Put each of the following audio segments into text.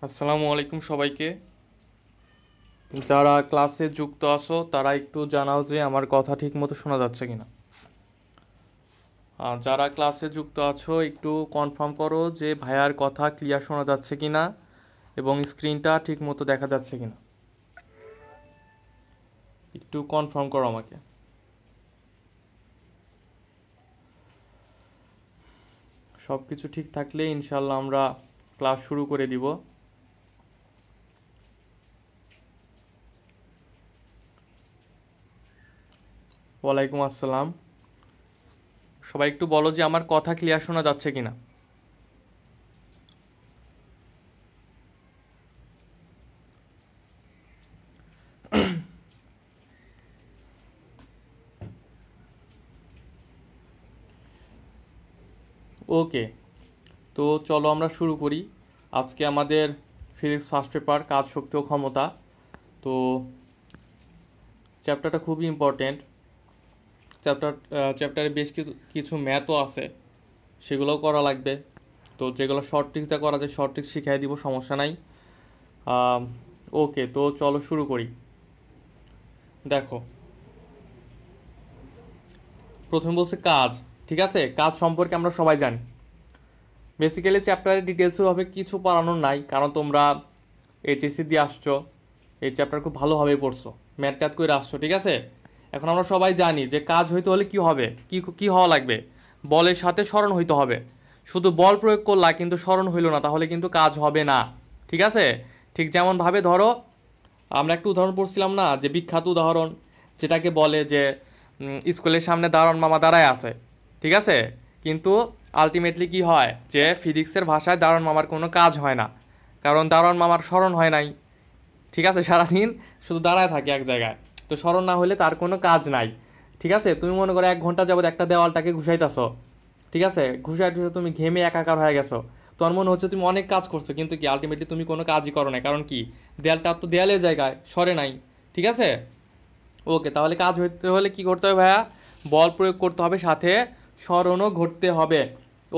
আসসালামু আলাইকুম সবাইকে। যারা ক্লাসে যুক্ত আছো তারা একটু জানাও যে আমার কথা ঠিক মতো শোনা যাচ্ছে কিনা। আর যারা ক্লাসে যুক্ত আছো একটু কনফার্ম করো যে ভাইয়ার কথা ক্লিয়ার শোনা যাচ্ছে কিনা এবং স্ক্রিনটা ঠিক মতো দেখা যাচ্ছে কিনা। একটু কনফার্ম করো আমাকে। সব কিছু ঠিক থাকলে ইনশাল্লাহ আমরা ক্লাস শুরু করে দিব। ওয়ালাইকুম আসসালাম। সবাই একটু বলো যে আমার কথা ক্লিয়ার শোনা যাচ্ছে কিনা। ওকে, তো চলো আমরা শুরু করি। আজকে আমাদের ফিজিক্স ফার্স্ট পেপার কাজ, শক্তি ও ক্ষমতা। তো চ্যাপ্টারটা খুবই ইম্পর্টেন্ট। চ্যাপ্টারে বেশ কিছু কিছু ম্যাথও আছে, সেগুলোও করা লাগবে। তো যেগুলো শর্ট ট্রিক্সটা করা যায় শর্ট ট্রিক্স শিখিয়ে দিব, সমস্যা নাই। ওকে, তো চলো শুরু করি। দেখো, প্রথমে বলছে কাজ। ঠিক আছে, কাজ সম্পর্কে আমরা সবাই জানি। বেসিক্যালি চ্যাপ্টারের ডিটেলসভাবে কিছু পড়ানোর নাই, কারণ তোমরা এইচএসসি দিয়ে আসছো, এই চ্যাপ্টার খুব ভালোভাবে পড়ছো, ম্যাথ ট্যাথ করে আসছো। ঠিক আছে, এখন আমরা সবাই জানি যে কাজ হইতে হলে কি হবে, কি হওয়া লাগবে, বলের সাথে স্মরণ হইতে হবে। শুধু বল প্রয়োগ করলা কিন্তু স্মরণ হইল না, তাহলে কিন্তু কাজ হবে না। ঠিক আছে, ঠিক যেমনভাবে ধরো আমরা একটা উদাহরণ পড়ছিলাম না, যে বিখ্যাত উদাহরণ যেটাকে বলে যে স্কুলের সামনে দারোয়ান মামা দাঁড়ায় আছে। ঠিক আছে, কিন্তু আলটিমেটলি কি হয় যে ফিজিক্সের ভাষায় দারোয়ান মামার কোনো কাজ হয় না, কারণ দারোয়ান মামার স্মরণ হয় নাই। ঠিক আছে, সারাদিন শুধু দাঁড়ায় থাকে এক জায়গায়, তো স্মরণ না হলে তার কোনো কাজ নাই। ঠিক আছে, তুমি মনে করো 1 ঘন্টা যাবত একটা দেওয়ালটাকে ঘুষাইতেছো। ঠিক আছে, ঘুষাই ঘুষে তুমি ঘেমে একাকার হয়ে গেছো, তোমার মনে হচ্ছে তুমি অনেক কাজ করছো, কিন্তু কি আলটিমেটলি তুমি কোনো কাজই করো না, কারণ কি দেয়ালটা তো দেয়ালের জায়গায় সরে নাই। ঠিক আছে, ওকে, তাহলে কাজ হইতে হলে কি করতে হবে ভাইয়া, বল প্রয়োগ করতে হবে, সাথে স্মরণও ঘটতে হবে।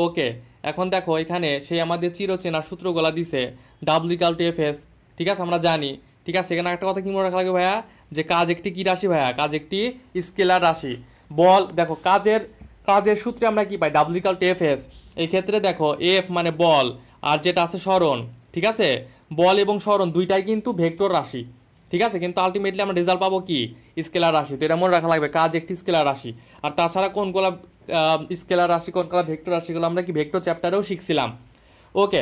ওকে, এখন দেখো এখানে সেই আমাদের চিরচেনা সূত্রগুলা দিছে, W equal to F S. ঠিক আছে, আমরা জানি। ঠিক আছে, এখানে একটা কথা কি মনে রাখা লাগবে ভাইয়া, যে কাজ একটি কি রাশি ভাইয়া, কাজ একটি স্কেলার রাশি। বল দেখো, কাজের কাজের সূত্রে আমরা কি পাই, W equal to F S. এই ক্ষেত্রে দেখো এফ মানে বল, আর যেটা আছে স্মরণ। ঠিক আছে, বল এবং স্মরণ দুইটাই কিন্তু ভেক্টর রাশি। ঠিক আছে, কিন্তু আলটিমেটলি আমরা রেজাল্ট পাবো কি, স্কেলার রাশি। তো এটা মনে রাখা লাগবে, কাজ একটি স্কেলার রাশি। আর তাছাড়া কোনগুলা স্কেলার রাশি, কোনগুলা ভেক্টর রাশিগুলো আমরা কি ভেক্টর চ্যাপ্টারেও শিখছিলাম। ওকে,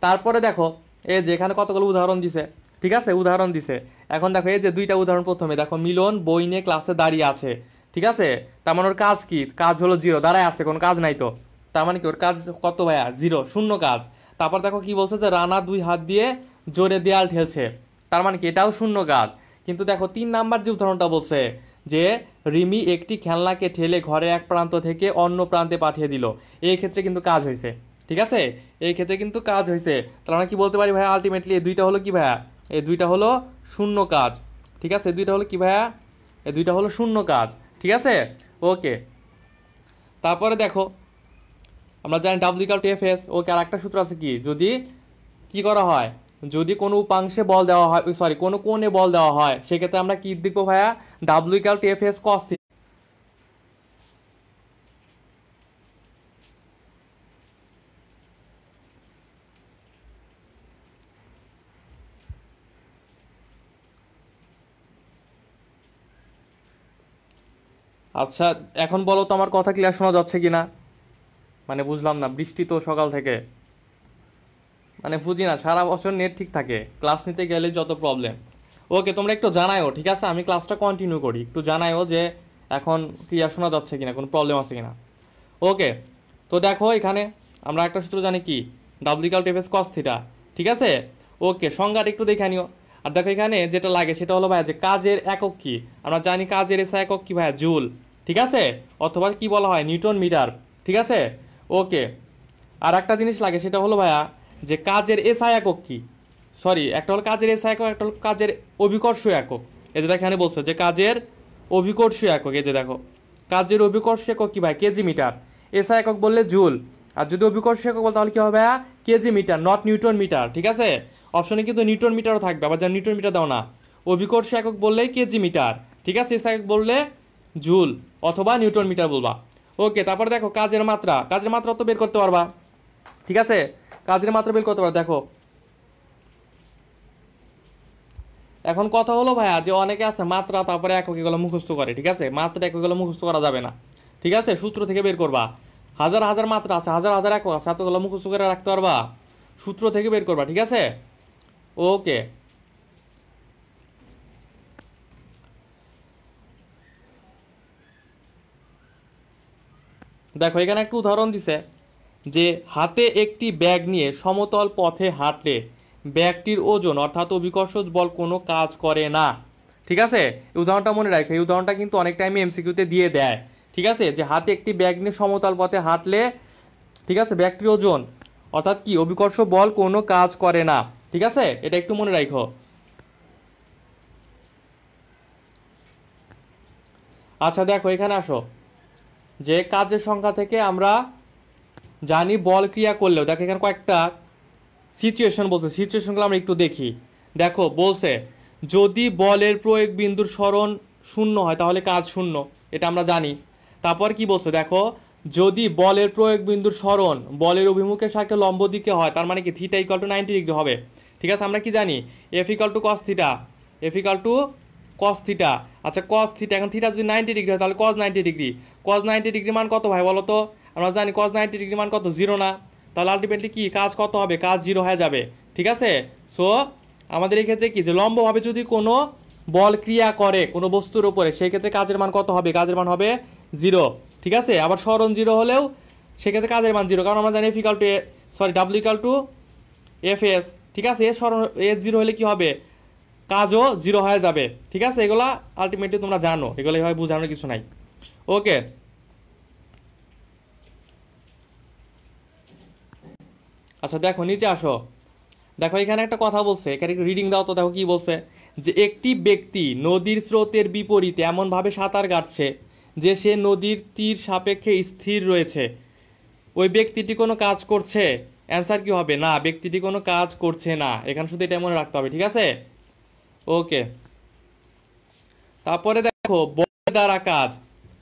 তারপরে দেখো এই যে এখানে কতগুলো উদাহরণ দিছে। ঠিক আছে, উদাহরণ দিছে। এখন দেখো এই যে দুইটা উদাহরণ, প্রথমে দেখো মিলন বই নিয়ে ক্লাসে দাঁড়িয়ে আছে। ঠিক আছে, তার মানে ওর কাজ কি, কাজ হলো জিরো, দাঁড়ায় আছে, কোনো কাজ নাই তো। তার মানে কি ওর কাজ কত ভাইয়া, জিরো, শূন্য কাজ। তারপর দেখো কি বলছে, যে রানা 2 হাত দিয়ে জোরে দেয়াল ঠেলছে, তার মানে কি এটাও শূন্য কাজ। কিন্তু দেখো 3 নাম্বার যে উদাহরণটা বলছে, যে রিমি একটি খেলনাকে ঠেলে ঘরের এক প্রান্ত থেকে অন্য প্রান্তে পাঠিয়ে দিল, এই ক্ষেত্রে কিন্তু কাজ হয়েছে। ঠিক আছে, এই ক্ষেত্রে কিন্তু কাজ হয়েছে। তাহলে আমরা কি বলতে পারি ভাইয়া, আলটিমেটলি এই দুইটা হলো কি ভাইয়া, এই দুইটা হলো শূন্য কাজ। ঠিক আছে, এই দুইটা হলো কি ভাইয়া, এই দুইটা হলো শূন্য কাজ। ঠিক আছে, ওকে। তারপরে দেখো আমরা জানি W equal to F S. Okay, আর একটা সূত্র আছে কি, যদি কি করা হয়, যদি কোনো উপাংশে বল দেওয়া হয়, সরি কোনো কোণে বল দেওয়া হয়, সেক্ষেত্রে আমরা কি দেখবো ভাইয়া, W equal to F S cos theta. আচ্ছা, এখন বলো তো আমার কথা ক্লিয়ার শোনা যাচ্ছে কিনা। মানে বুঝলাম না, বৃষ্টি তো সকাল থেকে, মানে বুঝি না, সারা বছর নেট ঠিক থাকে, ক্লাস নিতে গেলে যত প্রবলেম। ওকে, তোমরা একটু জানাইও। ঠিক আছে, আমি ক্লাসটা কন্টিনিউ করি, একটু জানাইও যে এখন ক্লিয়ার শোনা যাচ্ছে কিনা, কোনো প্রবলেম আছে কিনা। ওকে, তো দেখো এখানে আমরা একটা সূত্র জানি কি, W equal to F S cos theta. ঠিক আছে, ওকে, সংজ্ঞাটা একটু দেখে নিও। আর দেখো এখানে যেটা লাগে সেটা হলো ভাইয়া, যে কাজের একক কি, আমরা জানি কাজের এসআই একক কি ভাইয়া, জুল। ঠিক আছে, অথবা কি বলা হয়, নিউটন মিটার। ঠিক আছে, ওকে। আর একটা জিনিস লাগে, সেটা হলো ভাইয়া, যে কাজের এসআই একক কি, সরি, একটা হলো কাজের এসআই একক, একটা হলো কাজের অভিকর্ষ একক। এই যে দেখো এখানে বলছে যে কাজের অভিকর্ষ একক, এই যে দেখো কাজের অভিকর্ষ একক কি ভাই, কেজি মিটার। এসআই একক বললে জুল, আর যদি অভিকর্ষ একক বল তাহলে কি হবে kg metre, not newton metre. ঠিক আছে, অপশনে কিন্তু নিউটন মিটারও থাকবে, আবার যা নিউটন মিটার দাও না। অভিকর্ষ একক বললেই কেজি মিটার, ঠিক আছে, এসআই একক বললে জুল অথবা নিউটন মিটার বলবা। ওকে, তারপরে দেখো কাজের মাত্রা, কাজের মাত্রা তো বের করতে পারবা, ঠিক আছে, কাজের মাত্রা বের করতে পারবা। দেখো এখন কথা হলো ভাইয়া যে অনেকে আছে মাত্রা তারপরে একক এগুলো মুখস্থ করে, ঠিক আছে, মাত্রা একক এগুলো মুখস্থ করা যাবে না, ঠিক আছে, সূত্র থেকে বের করবা। হাজার হাজার মাত্রা আছে, হাজার হাজার একক আছে, এতগুলো মুখস্থ করে রাখতে পারবা, সূত্র থেকে বের করবা, ঠিক আছে। ওকে, দেখো এখানে একটা উদাহরণ দিছে যে হাতে একটি ব্যাগ নিয়ে সমতল পথে হাঁটলে ব্যাগটির ওজন অর্থাৎ অভিকর্ষ বল কোনো কাজ করে না, ঠিক আছে। এই উদাহরণটা মনে রাখো, এই উদাহরণটা কিন্তু অনেক টাইমে এমসিকিউতে দিয়ে দেয়, ঠিক আছে, যে হাতে একটি ব্যাগ নিয়ে সমতল পথে হাঁটলে, ঠিক আছে, ব্যাগটির ওজন অর্থাৎ কি অভিকর্ষ বল কোনো কাজ করে না, ঠিক আছে, এটা একটু মনে রাখো। আচ্ছা দেখো এখানে আসো, যে কাজের সংখ্যা থেকে আমরা জানি বল ক্রিয়া করলেও, দেখো এখানে কয়েকটা সিচুয়েশন বলছে, সিচুয়েশনগুলো আমরা একটু দেখি। দেখো বলছে যদি বলের প্রয়োগ বিন্দুর সরণ শূন্য হয় তাহলে কাজ শূন্য, এটা আমরা জানি। তারপর কি বলছে দেখো, যদি বলের প্রয়োগ বিন্দুর সরণ বলের অভিমুখের সাথে লম্ব দিকে হয় তার মানে কি থিটা ইকুয়াল টু 90 ডিগ্রি হবে, ঠিক আছে, আমরা কি জানি F equal to cos theta, F equal to cos theta. আচ্ছা কস থিটা, এখন থিটা যদি 90 ডিগ্রি হয় তাহলে কস 90 ডিগ্রি, কস 90 ডিগ্রি মান কত ভাই বলো তো, আমরা জানি কস 90 ডিগ্রি মান কত, জিরো না, তাহলে আলটিমেটলি কি কাজ কত হবে, কাজ জিরো হয়ে যাবে, ঠিক আছে। সো আমাদের এই ক্ষেত্রে কি যে লম্বভাবে যদি কোনো বল ক্রিয়া করে কোনো বস্তুর উপরে সেই ক্ষেত্রে কাজের মান কত হবে, কাজের মান হবে জিরো, ঠিক আছে। আবার সরণ জিরো হলেও সেক্ষেত্রে কাজের মান জিরো, কারণ আমরা জানি F equal to W equal two F S, ঠিক আছে, এর সরণ এস জিরো হলে কি হবে, কাজও জিরো হয়ে যাবে, ঠিক আছে। এগুলা আলটিমেটলি তোমরা জানো, এগুলো এভাবে বোঝানোর কিছু নাই। ওকে, আচ্ছা দেখো নিচে আসো, দেখো এখানে একটা কথা বলছে, এখানে একটু রিডিং দাও তো, দেখো কি বলছে, যে একটি ব্যক্তি নদীর স্রোতের বিপরীতে এমনভাবে সাঁতার কাটছে যে সে নদীর তীর সাপেক্ষে স্থির রয়েছে, ওই ব্যক্তিটি কোনো কাজ করছে, অ্যান্সার কি হবে, না ব্যক্তিটি কোনো কাজ করছে না, এখানে শুধু এটা মনে রাখতে হবে, ঠিক আছে। ওকে, তারপরে দেখো বলের দ্বারা কাজ,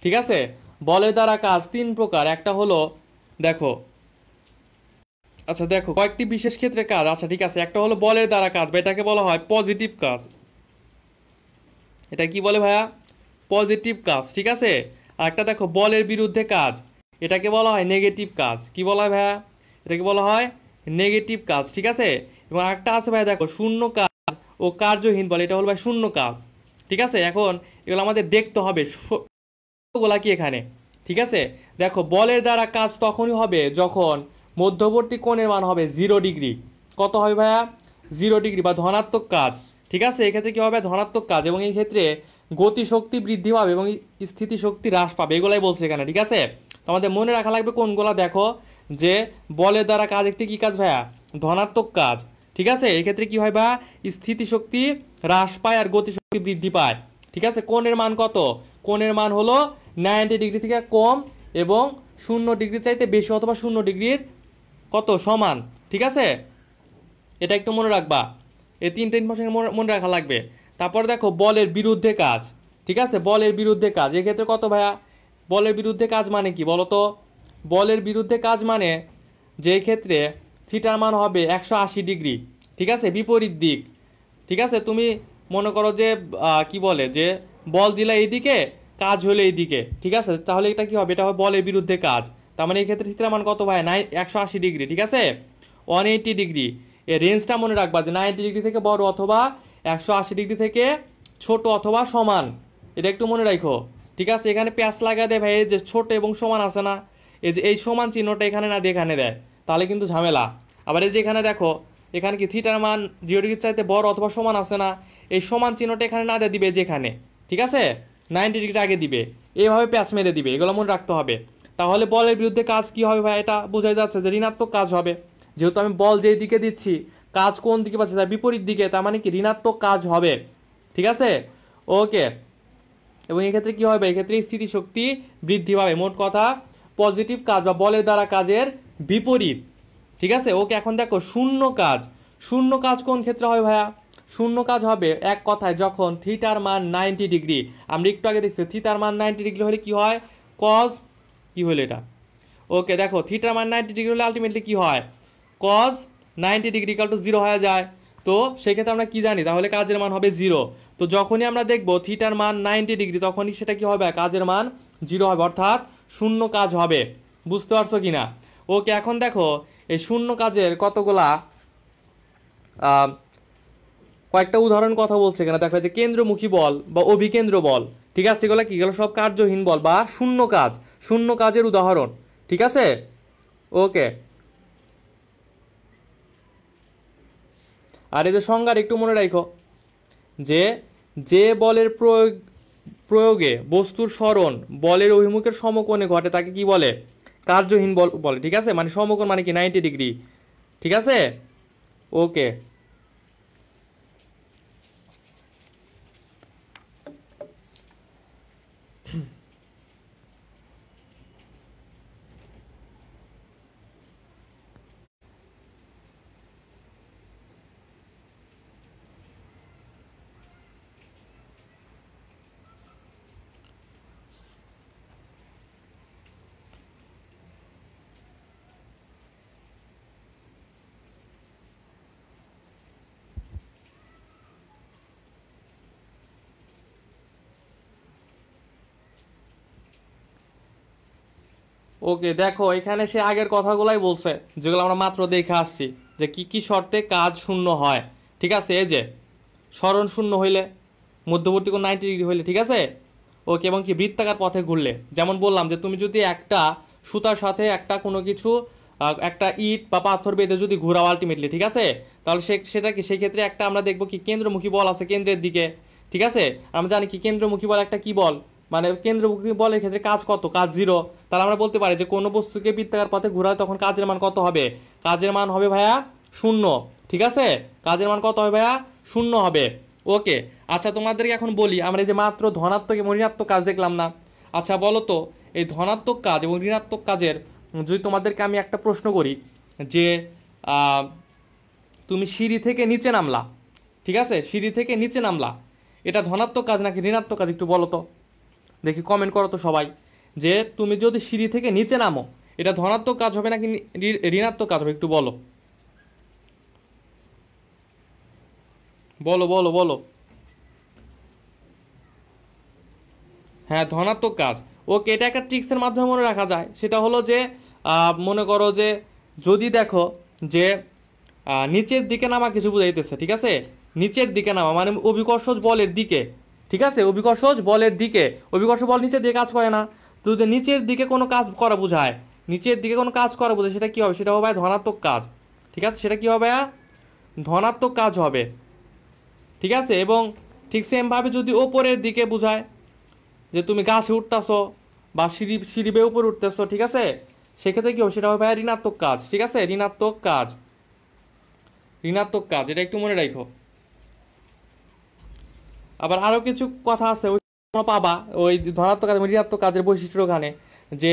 ঠিক আছে, বলের দ্বারা কাজ তিন প্রকার, একটা হলো দেখো, আচ্ছা দেখো কয়েকটি বিশেষ ক্ষেত্রে কাজ, আচ্ছা ঠিক আছে, একটা হলো বলের দ্বারা কাজ বা এটাকে বলা হয় পজিটিভ কাজ, এটা কি বলে ভাইয়া, পজিটিভ কাজ, ঠিক আছে। আর একটা দেখো বলের বিরুদ্ধে কাজ, এটাকে বলা হয় নেগেটিভ কাজ, কি বলা হয় ভাইয়া, এটাকে বলা হয় নেগেটিভ কাজ, ঠিক আছে। এবং একটা আছে ভাইয়া দেখো শূন্য কাজ ও কার্যহীন বলে, এটা হলো ভাই শূন্য কাজ, ঠিক আছে। এখন এগুলো আমাদের দেখতে হবে গোলা কি এখানে, ঠিক আছে। দেখো বলের দ্বারা কাজ তখনই হবে যখন মধ্যবর্তী কোণের মান হবে 0 ডিগ্রি, কত হবে ভাইয়া 0 ডিগ্রি বা ধনাত্মক কাজ, ঠিক আছে। এক্ষেত্রে কী হবে ধনাত্মক কাজ, এবং এই ক্ষেত্রে গতিশক্তি বৃদ্ধি পাবে এবং স্থিতিশক্তি হ্রাস পাবে, এগুলাই বলছে এখানে, ঠিক আছে। তো আমাদের মনে রাখা লাগবে কোনগুলা, দেখো যে বলের দ্বারা কাজ একটি কী কাজ ভাইয়া, ধনাত্মক কাজ, ঠিক আছে। এক্ষেত্রে কী হয় ভাইয়া, স্থিতিশক্তি হ্রাস পায় আর গতিশক্তি বৃদ্ধি পায়, ঠিক আছে। কোণের মান কত, কোণের মান হলো 90 ডিগ্রি থেকে কম এবং 0 ডিগ্রি চাইতে বেশি অথবা 0 ডিগ্রির কত সমান, ঠিক আছে। এটা একটু মনে রাখবা, এই তিনটা ইনফরমেশন মনে রাখা লাগবে। তারপর দেখো বলের বিরুদ্ধে কাজ, ঠিক আছে, বলের বিরুদ্ধে কাজ, এক্ষেত্রে কত ভাইয়া, বলের বিরুদ্ধে কাজ মানে কি বলো তো, বলের বিরুদ্ধে কাজ মানে যে ক্ষেত্রে থিটার মান হবে 180 ডিগ্রি, ঠিক আছে, বিপরীত দিক, ঠিক আছে। তুমি মনে করো যে কি বলে যে বল দিলা এইদিকে, কাজ হলে এইদিকে, ঠিক আছে, তাহলে এটা কি হবে, এটা হবে বলের বিরুদ্ধে কাজ, তার মানে এই ক্ষেত্রে থিটার মান কত ভাই 180 ডিগ্রি, ঠিক আছে, 180 ডিগ্রি। এই রেঞ্জটা মনে রাখবা যে 90 ডিগ্রি থেকে বড় অথবা 180 ডিগ্রি থেকে ছোট অথবা সমান, এটা একটু মনে রাখো, ঠিক আছে। এখানে প্যাচ লাগা দেয় ভাই, এই যে ছোট এবং সমান আছে না, এই যে এই সমান চিহ্নটা এখানে না দিয়ে এখানে দেয়, তাহলে কিন্তু ঝামেলা। আবার এই যে এখানে দেখো, এখানে কি থিটার মান 0 ডিগ্রি চাইতে বড় অথবা সমান আছে না, এই সমান চিহ্নটা এখানে না দিয়ে দিবে যেখানে, ঠিক আছে, 90 ডিগ্রিটা আগে দিবে, এইভাবে প্যাচ মেরে দিবে, এগুলো মনে রাখতে হবে। তাহলে বলের বিরুদ্ধে কাজ কি হবে ভাই, এটা বোঝাই যাচ্ছে যে ঋণাত্মক কাজ হবে, যেহেতু আমি বল যেই দিকে দিচ্ছি কাজ কোন দিকে পাচ্ছে, তার বিপরীত দিকে, তার মানে কি ঋণাত্মক কাজ হবে, ঠিক আছে। ওকে, এবং এক্ষেত্রে কি হবে, এক্ষেত্রে স্থিতিশক্তি বৃদ্ধি পাবে, মোট কথা পজিটিভ কাজ বা বলের দ্বারা কাজের বিপরীত। ঠিক আছে, ওকে। এখন দেখো শূন্য কাজ, শূন্য কাজ কোন ক্ষেত্রে হয় ভাইয়া? শূন্য কাজ হবে এক কথায় যখন থিটার মান 90 ডিগ্রি। আমরা একটু আগে দেখছি থিটার মান 90 ডিগ্রি হলে কি হয়? কজ কি হলো এটা? ওকে দেখো থিটার মান 90 ডিগ্রি হলে আলটিমেটলি কি হয়? কজ 90 ডিগ্রি ইকুয়াল টু 0 হয়ে যায়। তো সেক্ষেত্রে আমরা কি জানি? তাহলে কাজের মান হবে 0। তো যখনই আমরা দেখবো থিটার মান 90 ডিগ্রি তখনই সেটা কি হবে? কাজের মান 0 হবে, অর্থাৎ শূন্য কাজ হবে। বুঝতে পারছো কিনা? ওকে এখন দেখো এই শূন্য কাজের কতগুলা কয়েকটা উদাহরণ কথা বলছে এখানে। দেখো যে কেন্দ্রমুখী বল বা অভিকেন্দ্র বল, ঠিক আছে, এগুলো কি? গেল সব কার্যহীন বল বা শূন্য কাজ, শূন্য কাজের উদাহরণ। ঠিক আছে, ওকে। আর এই যে সংজ্ঞার একটু মনে রাখো যে যে বলের প্রয়োগে বস্তুর সরণ বলের অভিমুখের সমকোণে ঘটে তাকে কি বলে? কার্যহীন বল বলে। ঠিক আছে, মানে সমকোণ মানে কি? 90 ডিগ্রি। ঠিক আছে, ওকে। ওকে দেখো এখানে সে আগের কথাগুলাই বলছে যেগুলো আমরা মাত্র দেখে আসছি, যে কি কি শর্তে কাজ শূন্য হয়। ঠিক আছে, এই যে সরণ শূন্য হইলে, মধ্যবর্তী কোণ 90 ডিগ্রি হইলে, ঠিক আছে, ওকে, এবং কি বৃত্তাকার পথে ঘুরলে। যেমন বললাম যে তুমি যদি একটা সুতার সাথে একটা কোনো কিছু একটা ইট বা পাথর বেঁধে যদি ঘোরাও আলটিমেটলি, ঠিক আছে, তাহলে সেটা কি সেই ক্ষেত্রে একটা আমরা দেখবো কি কেন্দ্রমুখী বল আছে কেন্দ্রের দিকে। ঠিক আছে, আমরা জানি কি কেন্দ্রমুখী বল একটা কি বল, মানে কেন্দ্রমুখী বলের ক্ষেত্রে কাজ কত? কাজ 0। তাহলে আমরা বলতে পারি যে কোনো বস্তুকে বৃত্তাকার পথে ঘোরালে তখন কাজের মান কত হবে? কাজের মান হবে ভাইয়া 0। ঠিক আছে, কাজের মান কত হবে ভাইয়া? 0 হবে। ওকে, আচ্ছা তোমাদেরকে এখন বলি, আমরা এই যে মাত্র ধনাত্মক এবং ঋণাত্মক কাজ দেখলাম না? আচ্ছা বলো তো এই ধনাত্মক কাজ এবং ঋণাত্মক কাজের যদি তোমাদেরকে আমি একটা প্রশ্ন করি যে তুমি সিঁড়ি থেকে নিচে নামলা, ঠিক আছে, সিঁড়ি থেকে নিচে নামলা, এটা ধনাত্মক কাজ নাকি ঋণাত্মক কাজ? একটু বলো তো দেখি, কমেন্ট করো তো সবাই, যে তুমি যদি সিঁড়ি থেকে নিচে নামো এটা ধনাত্মক কাজ হবে নাকি ঋণাত্মক কাজ হবে? একটু বলো বলো বলো বলো। হ্যাঁ, ধনাত্মক কাজ। ওকে, এটা একটা ট্রিক্সের মাধ্যমে মনে রাখা যায়। সেটা হলো যে মনে করো যে যদি দেখো যে নিচের দিকে নামা কিছু বুঝাইতেছে, ঠিক আছে, নিচের দিকে নামা মানে অভিকর্ষজ বলের দিকে। ঠিক আছে, অভিকর্ষজ বলের দিকে, অভিকর্ষ বল নিচের দিকে কাজ করে না। তো যদি নিচের দিকে কোনো কাজ করা বোঝায়, নিচের দিকে কোনো কাজ করা বোঝায়, সেটা কী হবে? সেটা হবে ধনাত্মক কাজ। ঠিক আছে, সেটা কী হবে? ধনাত্মক কাজ হবে। ঠিক আছে, এবং ঠিক সেমভাবে যদি ওপরের দিকে বোঝায়, যে তুমি গাছে উঠতেছো বা সিঁড়ি বেয়ে উপরে উঠতেছো, ঠিক আছে, সেক্ষেত্রে কী হবে? সেটা হবে ঋণাত্মক কাজ। ঠিক আছে, ঋণাত্মক কাজ, ঋণাত্মক কাজ, এটা একটু মনে রাখো। আবার আরও কিছু কথা আছে ওই পাবা ওই ধনাত্মক কাজ এবং ঋণাত্মক কাজের বৈশিষ্ট্য ওখানে, যে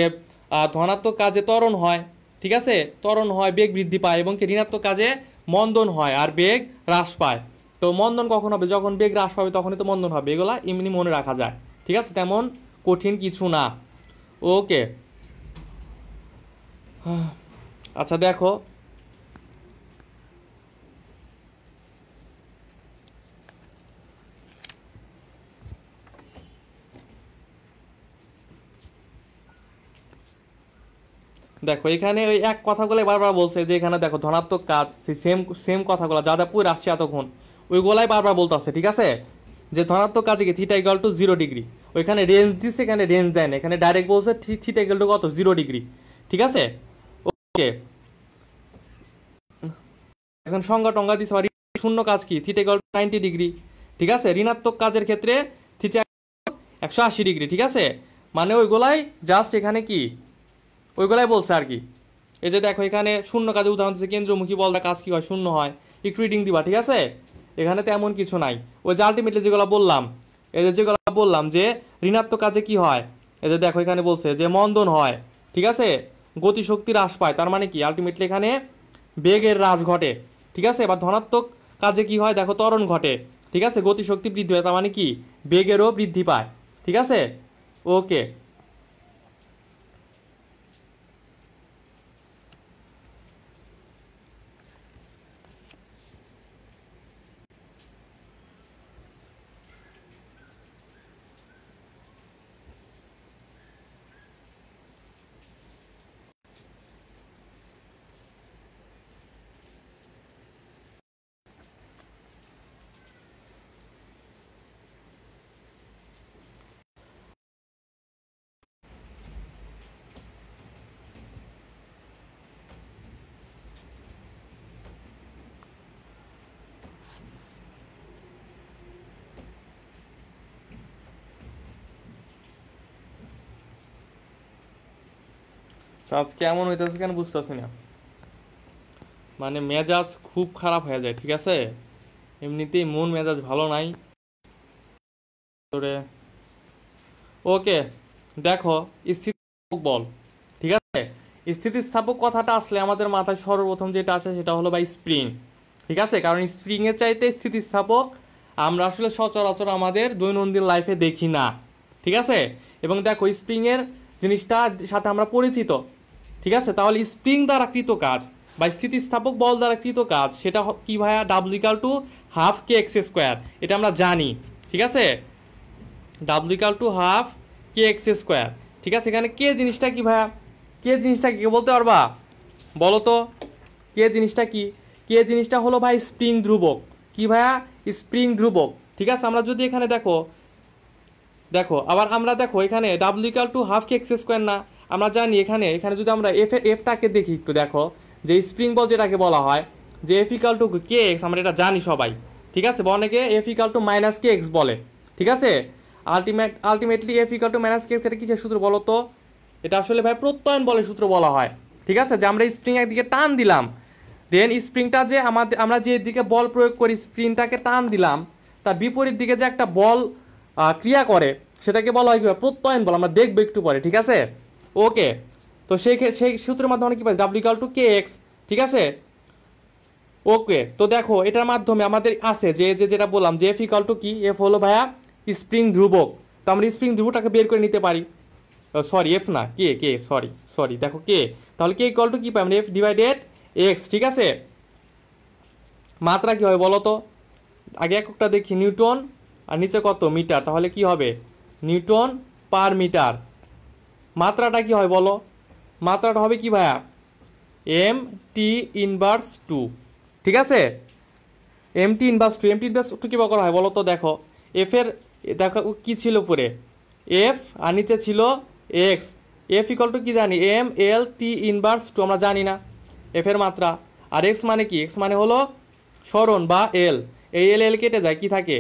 ধনাত্মক কাজে ত্বরণ হয়, ঠিক আছে, ত্বরণ হয়, বেগ বৃদ্ধি পায়, এবং কি ঋণাত্মক কাজে মন্দন হয় আর বেগ হ্রাস পায়। তো মন্দন কখন হবে? যখন বেগ হ্রাস পাবে তখনই তো মন্দন হবে। এগুলা এমনি মনে রাখা যায়। ঠিক আছে, তেমন কঠিন কিছু না। ওকে, আচ্ছা দেখো দেখো এখানে ওই এক কথাগুলো বারবার বলছে, যে এখানে দেখো ধনাত্মক কাজ, সেই সেম সেম কথাগুলো যা যা পুরো আসছে এতক্ষণ ওইগুলাই বারবার বলতেছে। ঠিক আছে, যে ধনাত্মক কাজে কি থিটা ইকুয়াল টু 0 ডিগ্রি, ওইখানে রেঞ্জ দিচ্ছে, এখানে রেঞ্জ দেয় না, এখানে ডাইরেক্ট বলছে থিটা ইকুয়াল টু কত? 0 ডিগ্রি। ঠিক আছে, ওকে, এখন সংজ্ঞা টঙ্গা দিচ্ছে। শূন্য কাজ কি? Theta equal to 90 degree. ঠিক আছে, ঋণাত্মক কাজের ক্ষেত্রে থিটা 180 ডিগ্রি। ঠিক আছে, মানে ওইগুলাই জাস্ট এখানে কি ওইগুলাই বলছে আর কি। এই যে দেখো এখানে শূন্য কাজে উদাহরণ দিচ্ছে, কেন্দ্রমুখী বলটা কাজ কি হয়? শূন্য হয়। একটু রিডিং দিবা। ঠিক আছে, এখানে তেমন কিছু নাই। ওই যে আলটিমেটলি যেগুলো বললাম, এই যে যেগুলো বললাম যে ঋণাত্মক কাজে কি হয়, এই যে দেখো এখানে বলছে যে মন্দন হয়, ঠিক আছে, গতিশক্তি হ্রাস পায়, তার মানে কি আলটিমেটলি এখানে বেগের হ্রাস ঘটে। ঠিক আছে, বা ধনাত্মক কাজে কি হয় দেখো, ত্বরণ ঘটে। ঠিক আছে, গতিশক্তি বৃদ্ধি পায়, তার মানে কি বেগেরও বৃদ্ধি পায়। ঠিক আছে, ওকে। আজকে এমন হইতেছে কেন বুঝতেছি না, মানে মেজাজ খুব খারাপ হয়ে যায়। ঠিক আছে, এমনিতেই মন মেজাজ ভালো নাই তোরে। ওকে, দেখো, স্থিতিস্থাপক বল। ঠিক আছে, স্থিতিস্থাপক কথাটা আসলে আমাদের মাথায় সর্বপ্রথম যেটা আসে সেটা হলো ভাই স্প্রিং। ঠিক আছে, কারণ স্প্রিং এর চাইতে স্থিতিস্থাপক আমরা আসলে সচরাচর আমাদের দৈনন্দিন লাইফে দেখি না। ঠিক আছে, এবং দেখো স্প্রিং এর জিনিসটা সাথে আমরা পরিচিত। ঠিক আছে, তাহলে স্প্রিং দ্বারা কৃত কাজ বা স্থিতিস্থাপক বল দ্বারা কৃত কাজ সেটা কি ভাইয়া, W equal to half K x square, এটা আমরা জানি। ঠিক আছে, W equal to half K x square. ঠিক আছে, এখানে কে জিনিসটা কি ভাইয়া, কে জিনিসটা কি বলতে পারবা বলো তো, কে জিনিসটা কি? কে জিনিসটা হলো ভাই স্প্রিং ধ্রুবক। কি ভাইয়া, স্প্রিং ধ্রুবক। ঠিক আছে, আমরা যদি এখানে দেখো, দেখো আবার আমরা দেখো এখানে W equal to half K x square না, আমরা জানি এখানে এখানে যদি আমরা এফটাকে দেখি একটু, দেখো যে স্প্রিং বল যেটাকে বলা হয় যে F equal to K x, আমরা এটা জানি সবাই। ঠিক আছে, বা অনেকে এফ ইকুয়াল টু মাইনাস কে এক্স বলে। ঠিক আছে, ultimately F equal two minus কে এক্স, এটা কিসের সূত্র বলো তো? এটা আসলে ভাই প্রত্যয়ন বলের সূত্র বলা হয়। ঠিক আছে, যে আমরা স্প্রিং একদিকে টান দিলাম, দেন স্প্রিংটা যে আমরা যে দিকে বল প্রয়োগ করি, স্প্রিংটাকে টান দিলাম, তার বিপরীত দিকে যে একটা বল ক্রিয়া করে সেটাকে বলা হয় কি প্রত্যয়ন বল, আমরা দেখবো একটু পরে। ঠিক আছে, ওকে। তো সেই সূত্রের মাধ্যমে কি পাই, W equal to K X. ঠিক আছে, ওকে। তো দেখো এটার মাধ্যমে আমাদের আছে যে যেটা বললাম যে এফ ইকুয়াল টু কি, এফ হলো ভাইয়া স্প্রিং ধ্রুবক। তো আমরা স্প্রিং ধ্রুবকটাকে বের করে নিতে পারি। সরি এফ না, কে কে সরি সরি দেখো কে, তাহলে কে ইকুয়াল টু কি পাই আমরা, এফ ডিভাইডেড এক্স। ঠিক আছে, মাত্রা কি হবে বলো তো, আগে এককটা দেখি নিউটন, আর নিচে কত মিটার, তাহলে কি হবে নিউটন পার মিটার। মাত্রাটা কি হয় বলো, মাত্রাটা হবে কি ভাইয়া, এম টি ইনভার্স টু। ঠিক আছে, M T inverse two, M T inverse two কীভাবে করা হয় বলো তো, দেখো এফ এর, দেখো কি ছিল উপরে এফ আর নিচে ছিল এক্স। এফ ইকুয়াল টু কি জানি, M L T inverse two, আমরা জানি না এফ এর মাত্রা। আর এক্স মানে কি, এক্স মানে হলো সরণ বা এল, এই এল এল কেটে যায়, কি থাকে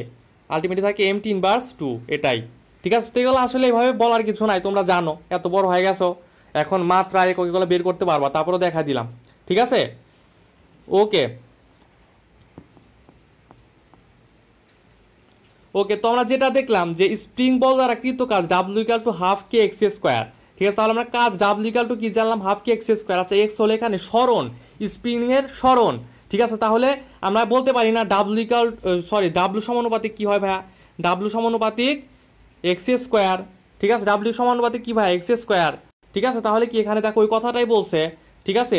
আলটিমেটলি থাকে এম টি ইনভার্স টু, এটাই। ঠিক আছে, তো এগুলো আসলে এইভাবে বলার কিছু নাই, তোমরা জানো, এত বড় হয়ে গেছো এখন মাত্রা একগুলো বের করতে পারবা, তারপরে দেখা দিলাম। ঠিক আছে, ওকে ওকে। তো আমরা যেটা দেখলাম যে স্প্রিং বল দ্বারা কৃত কাজ W equal to half K x square. ঠিক আছে, তাহলে আমরা কাজ ডাব্লিউ ইকুয়াল টু কি জানলাম, হাফ কে এক্স স্কোয়ার। আচ্ছা, এক্স হলো এখানে সরণ, স্প্রিং এর সরণ। ঠিক আছে, তাহলে আমরা বলতে পারি না ডাব্লিউ ইকুয়াল, সরি ডাব্লিউ সমানুপাতিক কি হয় ভাইয়া, ডাব্লিউ সমানুপাতিক এক্স স্কোয়ার। ঠিক আছে, ডাব্লিউ সমানুপাতিক কি ভাই, এক্স স্কোয়ার। ঠিক আছে, তাহলে কি এখানে দেখো ওই কথাটাই বলছে। ঠিক আছে,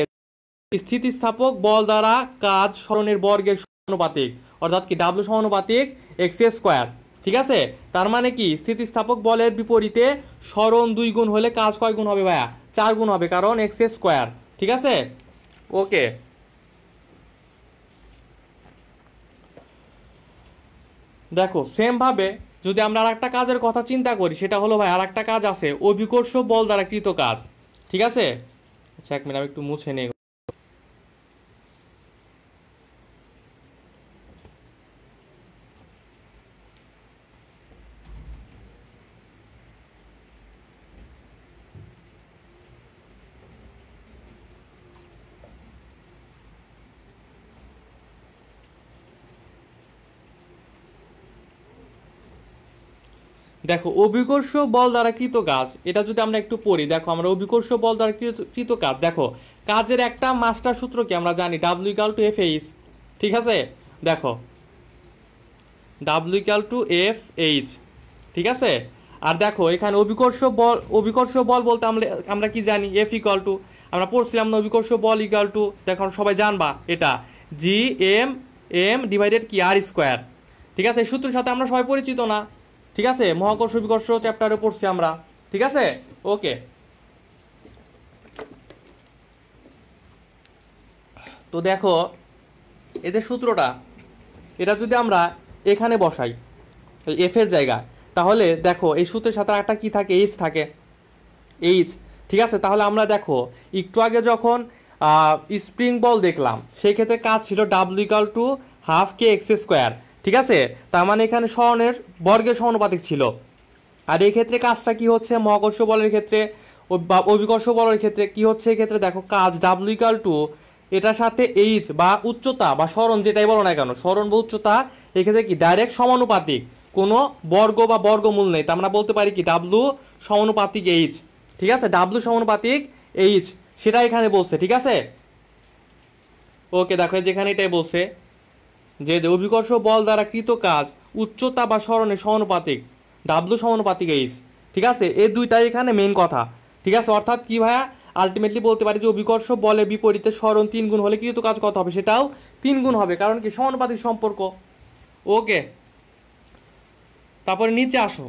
স্থিতিস্থাপক বল দ্বারা কাজ সরণের বর্গের সমানুপাতিক, অর্থাৎ কি ডাব্লিউ সমানুপাতিক এক্স স্কোয়ার। ঠিক আছে, তার মানে কি স্থিতিস্থাপক বলের বিপরীতে সরণ 2 গুণ হলে কাজ কয় গুণ হবে ভাইয়া, 4 গুণ হবে, কারণ এক্স স্কোয়ার। ঠিক আছে, ওকে। দেখো সেম ভাবে যদি আমরা আর একটা কাজের কথা চিন্তা করি, সেটা হলো ভাই আর একটা কাজ আছে অভিকর্ষ বল দ্বারা কৃত কাজ। ঠিক আছে, আচ্ছা 1 মিনিট আমি একটু মুছে নেই। দেখো অভিকর্ষ বল দ্বারা কৃত কাজ, এটা যদি আমরা একটু পড়ি, দেখো আমরা অভিকর্ষ বল দ্বারা কৃত কাজ, দেখো কাজের একটা মাস্টার সূত্র কি আমরা জানি, W equal to F H. ঠিক আছে, দেখো W equal to F H. ঠিক আছে, আর দেখো এখানে অভিকর্ষ বল বলতে আমরা কি জানি, এফ ইকুয়াল টু, আমরা পড়ছিলাম না অভিকর্ষ বল ইকুয়াল টু, দেখো সবাই জানবা এটা জি এম এম ডিভাইডেড কি আর স্কোয়ার। ঠিক আছে, এই সূত্রের সাথে আমরা সবাই পরিচিত না। ঠিক আছে, মহাকর্ষ বিকর্ষ চ্যাপ্টারে পড়ছি আমরা। ঠিক আছে, ওকে। তো দেখো এদের সূত্রটা, এটা যদি আমরা এখানে বসাই এফ এর জায়গায়, তাহলে দেখো এই সূত্রের সাথে একটা কি থাকে, এইচ থাকে, এইচ। ঠিক আছে, তাহলে আমরা দেখো একটু আগে যখন স্প্রিং বল দেখলাম সেই ক্ষেত্রে কাজ ছিল W equal to half K x square. ঠিক আছে, তার মানে এখানে সরণের বর্গের সমানুপাতিক ছিল। আর এই ক্ষেত্রে কাজটা কি হচ্ছে, মহাকর্ষ বলের ক্ষেত্রে বা অভিকর্ষ বলের ক্ষেত্রে কি হচ্ছে, এই ক্ষেত্রে দেখো কাজ ডাব্লিউ ইকুয়াল টু এটার সাথে এইচ বা উচ্চতা বা সরণ যেটাই বলো না কেন, সরণ বা উচ্চতা এক্ষেত্রে কি ডাইরেক্ট সমানুপাতিক, কোনো বর্গ বা বর্গমূল নেই, তা আমরা বলতে পারি কি ডাব্লু সমানুপাতিক এইচ। ঠিক আছে, ডাব্লু সমানুপাতিক এইচ, সেটা এখানে বলছে। ঠিক আছে, ওকে। দেখো যেখানে এটাই বলছে যে অভিকর্ষ বল দ্বারা কৃত কাজ উচ্চতা বা সরণের সমানুপাতিক, ডাব্লু সমানুপাতিক এইচ। ঠিক আছে, এই দুইটাই এখানে মেইন কথা। ঠিক আছে, অর্থাৎ কি ভাইয়া, আলটিমেটলি বলতে পারি যে অভিকর্ষ বলের বিপরীতে সরণ 3 গুণ হলে কৃত কাজ কত হবে, সেটাও 3 গুণ হবে, কারণ কি সমানুপাতিক সম্পর্ক। ওকে, তারপরে নিচে আসো,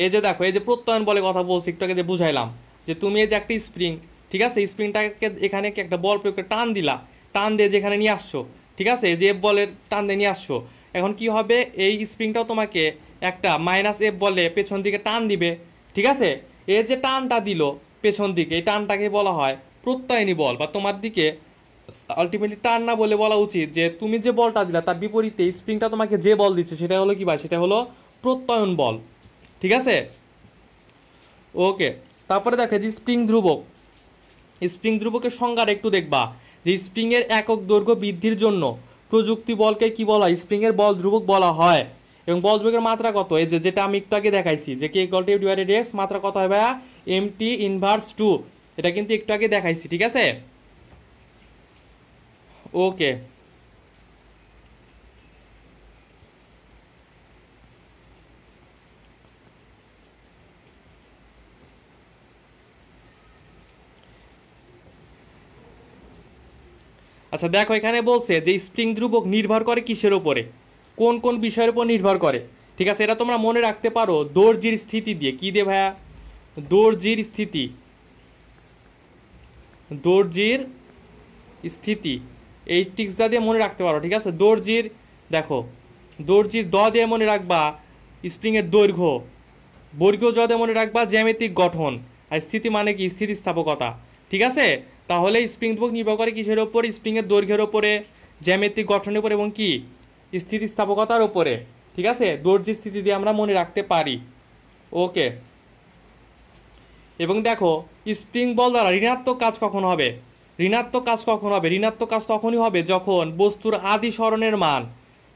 এই যে দেখো এই যে প্রত্যয়ন বলে কথা বলছি একটু আগে যে বুঝাইলাম, যে তুমি এই যে একটা স্প্রিং, ঠিক আছে, স্প্রিংটাকে এখানে কি একটা বল প্রয়োগ করে টান দিলা, টান দিয়ে যেখানে নিয়ে আসছো, ঠিক আছে, যে এফ বলের টান দিয়ে নিয়ে আসছো, এখন কি হবে, এই স্প্রিংটাও তোমাকে একটা মাইনাস এফ বলে পেছন দিকে টান দিবে। ঠিক আছে, এই যে টানটা দিল পেছন দিকে, এই টানটাকে বলা হয় প্রত্যয়নী বল, বা তোমার দিকে আলটিমেটলি টান না বলে বলা উচিত যে তুমি যে বলটা দিলা তার বিপরীতে স্প্রিংটা তোমাকে যে বল দিচ্ছে সেটা হলো কি ভাই, সেটা হলো প্রত্যয়ন বল। ঠিক আছে, ওকে। তারপরে দেখো যে স্প্রিং ধ্রুবক, স্প্রিং ধ্রুবকের সংজ্ঞাটা একটু দেখবা, যে স্প্রিং এর একক দৈর্ঘ্য বৃদ্ধির জন্য প্রযুক্তি বলকে কি বলা হয়, স্প্রিং এর বল ধ্রুবক বলা হয়। এবং বল ধ্রুবকের মাত্রা কত, এই যে যেটা আমি একটু আগে দেখাইছি যে K equal to F divided X, মাত্রা কত হয় ভাইয়া, এম টি ইনভার্স 2, এটা কিন্তু একটু আগে দেখাইছি। ঠিক আছে, ওকে। আচ্ছা দেখো এখানে বলছে যে স্প্রিং ধ্রুবক নির্ভর করে কিসের উপরে, কোন কোন বিষয়ের উপর নির্ভর করে। ঠিক আছে, এটা তোমরা মনে রাখতে পারো দর্জির স্থিতি দিয়ে, কি দিয়ে ভাইয়া, দর্জির স্থিতি, দর্জির স্থিতি, এই টিক্সটা দিয়ে মনে রাখতে পারো। ঠিক আছে, দর্জির, দেখো দর্জির দ দিয়ে মনে রাখবা স্প্রিংয়ের দৈর্ঘ্য, বর্গীয় জ দিয়ে মনে রাখবা জ্যামিতিক গঠন, আর স্থিতি মানে কি স্থিতিস্থাপকতা। ঠিক আছে, তাহলে স্প্রিং ধ্রুবক নির্ভর করে কিসের ওপর, স্প্রিংয়ের দৈর্ঘ্যের ওপরে, জ্যামিতিক গঠনের উপর এবং কি স্থিতিস্থাপকতার উপরে। ঠিক আছে, দর্জির স্থিতি দিয়ে আমরা মনে রাখতে পারি। ওকে, এবং দেখো স্প্রিং বল দ্বারা ঋণাত্মক কাজ কখন হবে, ঋণাত্মক কাজ কখন হবে, ঋণাত্মক কাজ তখনই হবে যখন বস্তুর আদি সরণের মান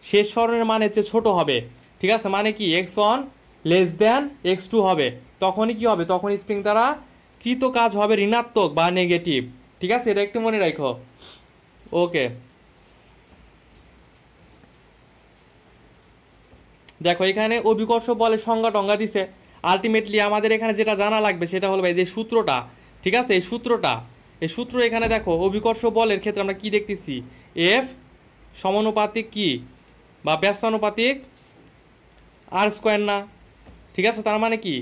শেষ সরণের মানের চেয়ে ছোট হবে। ঠিক আছে, মানে কি x one less than x two হবে, তখনই কি হবে, তখন স্প্রিং দ্বারা কৃত কাজ হবে ঋণাত্মক বা নেগেটিভ। ঠিক আছে, এটা একটু মনে রাখো। ওকে, দেখো এখানে অভিকর্ষ বলের সংজ্ঞা টঙ্গা দিছে। আলটিমেটলি আমাদের এখানে যেটা জানা লাগবে সেটা হলো ভাই যে সূত্রটা। ঠিক আছে, এই সূত্রটা, এই সূত্র এখানে দেখো অভিকর্ষ বলের ক্ষেত্রে আমরা কি দেখতেছি, এফ সমানুপাতিক কি বা ব্যস্তানুপাতিক আর স্কোয়ার না। ঠিক আছে, তার মানে কি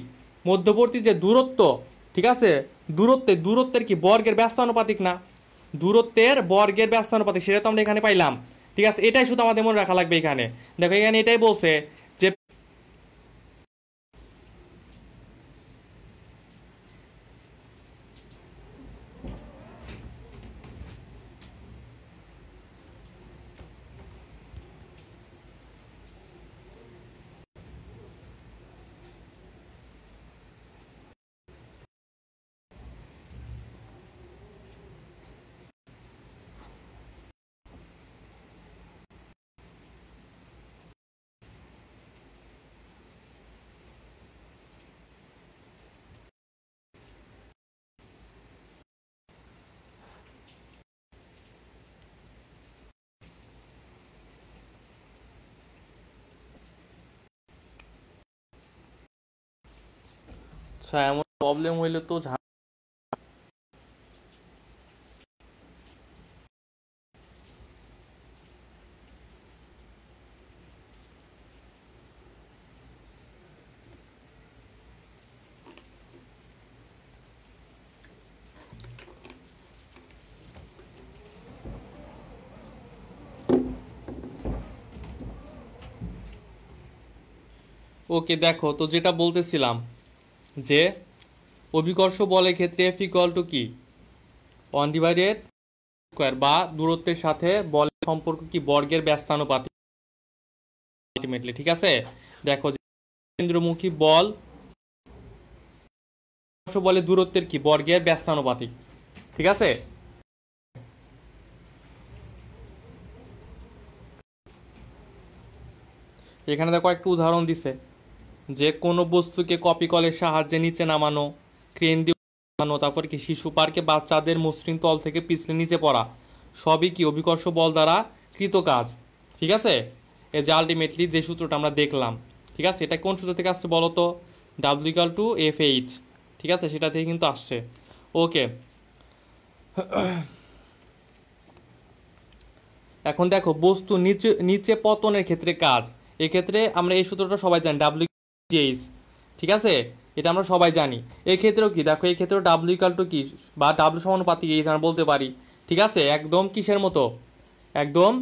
মধ্যবর্তী যে দূরত্ব, ঠিক আছে, দূরত্বের কি বর্গের ব্যস্তানুপাতিক না, দূরত্বের বর্গের ব্যস্তানুপাতিক, সেটা তো আমরা এখানে পাইলাম। ঠিক আছে, এটাই শুধু আমাদের মনে রাখা লাগবে এখানে। দেখো এখানে এটাই বলছে যে আচ্ছা, এমন প্রবলেম হইলে তো ওকে, দেখো তো যেটা বলতেছিলাম যে অভিকর্ষ বলের ক্ষেত্রে এফ ইকুয়াল টু কি, 1 স্কোয়ার, বা দূরত্বের সাথে বলের সম্পর্ক কি, বর্গের ব্যস্তানুপাতিক আলটিমেটলি। ঠিক আছে, দেখো যে কেন্দ্রমুখী বল বলের দূরত্বের কি, বর্গের ব্যস্তানুপাতিক। ঠিক আছে, এখানে দেখো একটা উদাহরণ দিছে যে কোনো বস্তুকে কপি কলের সাহায্যে নিচে নামানো, ক্রেন দিয়ে নামানো, তারপর কি শিশু পার্কে বাচ্চাদের মসৃণ তল থেকে পিছলে নিচে পড়া, সবই কি অভিকর্ষ বল দ্বারা কৃত কাজ। ঠিক আছে, এই যে আলটিমেটলি যে সূত্রটা আমরা দেখলাম, ঠিক আছে, এটা কোন সূত্র থেকে আসছে বলো তো, W equal to F H. ঠিক আছে, সেটা থেকে কিন্তু আসছে। ওকে, এখন দেখো বস্তু নিচে নিচে পতনের ক্ষেত্রে কাজ, এক্ষেত্রে আমরা এই সূত্রটা সবাই জানি, ডাব্লিউ এইচ। ঠিক আছে, এটা আমরা সবাই জানি। এই ক্ষেত্রেও কি দেখো, এই ক্ষেত্রেও ডাব্লিউ ইকাল টু কি, বা ডাব্লিউ সমানুপাতিক এইচ আমরা বলতে পারি। ঠিক আছে, একদম কিসের মতো, একদম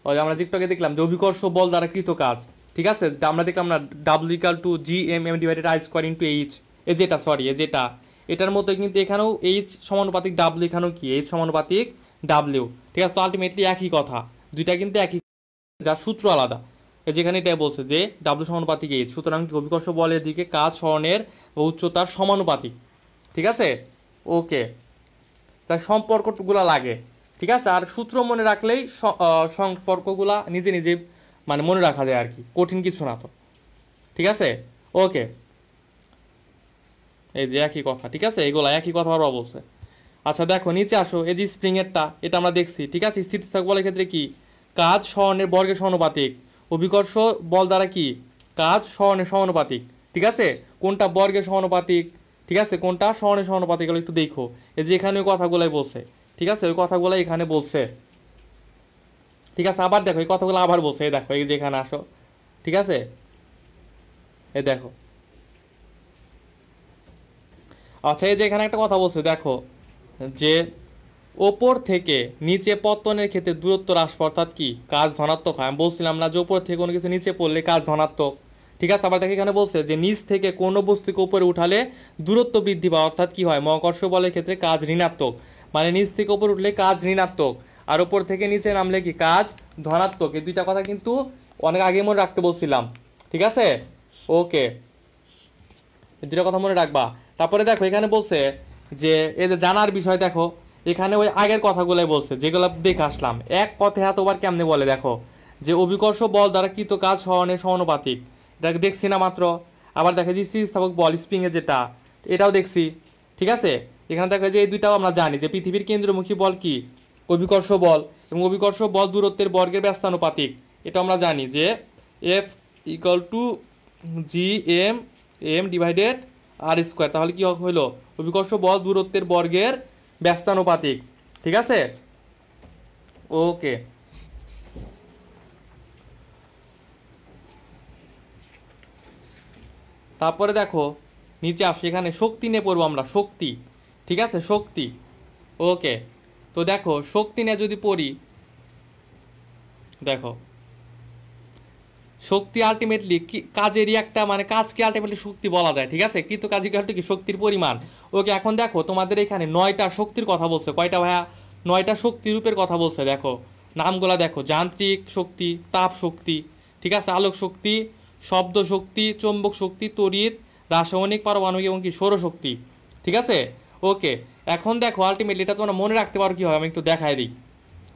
ওই আমরা যেটাকে দেখলাম যে অভিকর্ষ বল দ্বারা কৃত কাজ। ঠিক আছে, আমরা দেখলাম না, W equal to G M M divided I square into H, এ যেটা সরি এ যেটা, এটার মতো কিন্তু এখানেও এইচ সমানুপাতিক ডাব্লিউ, এখানেও কি এইচ সমানুপাতিক ডাব্লিউ। ঠিক আছে, তো আলটিমেটলি একই কথা, দুইটা কিন্তু একই, যার সূত্র আলাদা। যেখানে এটা বলছে যে ডাব্লিউ সমানুপাতিক এইচ, সুতরাং অভিকর্ষ বলের দিকে কাজ সরণের বা উচ্চতার সমানুপাতিক। ঠিক আছে, ওকে, তাই সম্পর্কগুলো লাগে। ঠিক আছে, আর সূত্র মনে রাখলেই সম্পর্কগুলা নিজে নিজে মানে মনে রাখা যায় আর কি, কঠিন কিছু না তো। ঠিক আছে, ওকে, এই যে একই কথা। ঠিক আছে, এগুলা একই কথা আবার বলছে। আচ্ছা দেখো নিচে আসো, এই যে স্প্রিং এরটা, এটা আমরা দেখছি। ঠিক আছে, স্থিতিস্থাপক বলের ক্ষেত্রে কি, কাজ সরণের বর্গের সমানুপাতিক, অভিকর্ষ বল দ্বারা কি, কাজ সরণের সমানুপাতিক। ঠিক আছে, কোনটা বর্গের সমানুপাতিক, ঠিক আছে, কোনটা সরণের সমানুপাতিক, এগুলো একটু দেখো। এই যে এখানে ওই কথাগুলাই বলছে। ঠিক আছে, ওই কথাগুলাই এখানে বলছে। ঠিক আছে, আবার দেখো এই কথাগুলো আবার বলছে, এই দেখো এই যে এখানে আসো। ঠিক আছে, এই দেখো, আচ্ছা এই যে এখানে একটা কথা বলছে দেখো, যে ওপর থেকে নিচে পতনের ক্ষেত্রে দূরত্ব হ্রাস পায়, অর্থাৎ কি কাজ ধনাত্মক হয়। আমি বলছিলাম না যে ওপর থেকে কোনো কিছু নিচে পড়লে কাজ ধনাত্মক। ঠিক আছে, আবার দেখো এখানে বলছে যে নিচ থেকে কোনো বস্তুকে উপরে উঠালে দূরত্ব বৃদ্ধি পায়, অর্থাৎ কি হয়, মহাকর্ষ বলের ক্ষেত্রে কাজ ঋণাত্মক। মানে নিচ থেকে উপরে উঠলে কাজ ঋণাত্মক, আর ওপর থেকে নিচে নামলে কি কাজ ধনাত্মক। এই দুইটা কথা কিন্তু অনেক আগে মনে রাখতে বলছিলাম। ঠিক আছে, ওকে, এই দুটো কথা মনে রাখবা। তারপরে দেখো এখানে বলছে যে এই যে জানার বিষয়, দেখো এখানে ওই আগের কথাগুলোই বলছে যেগুলো দেখে আসলাম, এক কথায় এতবার কেমনে বলে দেখো, যে অভিকর্ষ বল দ্বারা কৃত কাজ সরণের সমানুপাতিক, এটা দেখছি না মাত্র। আবার দেখো যে স্থিতিস্থাপক বল স্প্রিং এ যেটা, এটাও দেখছি। ঠিক আছে, এখানে দেখো যে এই দুইটাও আমরা জানি যে পৃথিবীর কেন্দ্রমুখী বল কি, অভিকর্ষ বল, এবং অভিকর্ষ বল দূরত্বের বর্গের ব্যস্তানুপাতিক। এটা আমরা জানি যে F equal to G M M divided r square. তাহলে কি হলো, অভিকর্ষ বল দূরত্বের বর্গের ব্যস্তানুপাতিক। ঠিক আছে, ওকে, তারপরে দেখো নিচে আসো, এখানে শক্তি নিয়ে পড়বো আমরা, শক্তি। ঠিক আছে, শক্তি, ওকে, তো দেখো শক্তি নিয়ে যদি পড়ি, দেখো শক্তি আলটিমেটলি কি কাজেরই একটা মানে কাজকে আলটিমেটলি শক্তি বলা যায়। ঠিক আছে, কৃত কাজ ইকুয়াল টু কি শক্তির পরিমাণ। ওকে, এখন দেখো তোমাদের এখানে 9টা শক্তির কথা বলছে, কয়টা ভাইয়া, 9টা শক্তি রূপের কথা বলছে। দেখো নামগুলা দেখো, যান্ত্রিক শক্তি, তাপ শক্তি, ঠিক আছে, আলোক শক্তি, শব্দ শক্তি, চৌম্বক শক্তি, তড়িৎ, রাসায়নিক, পারমাণবিক এবং কি সৌরশক্তি। ঠিক আছে, ওকে, এখন দেখো আলটিমেটলি এটা তোমরা মনে রাখতে পারো কীভাবে, আমি একটু দেখাই দিই।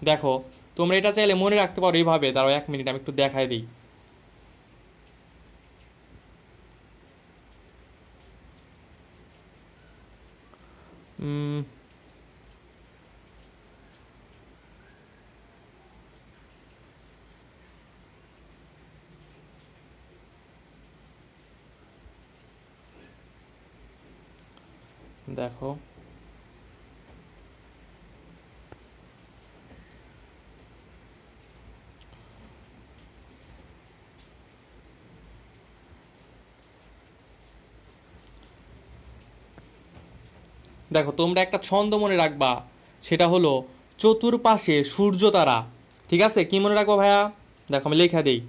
দেখো তোমরা এটা চাইলে মনে রাখতে পারো এইভাবে, দাঁড়াও 1 মিনিট আমি একটু দেখাই দিই। উম, দেখো দেখো তোমরা একটা ছন্দ মনে রাখবা, সেটা হলো চতুর্পাশে সূর্য তারা। ঠিক আছে, কি মনে রাখবো ভাইয়া? দেখো আমি লেখা দেই,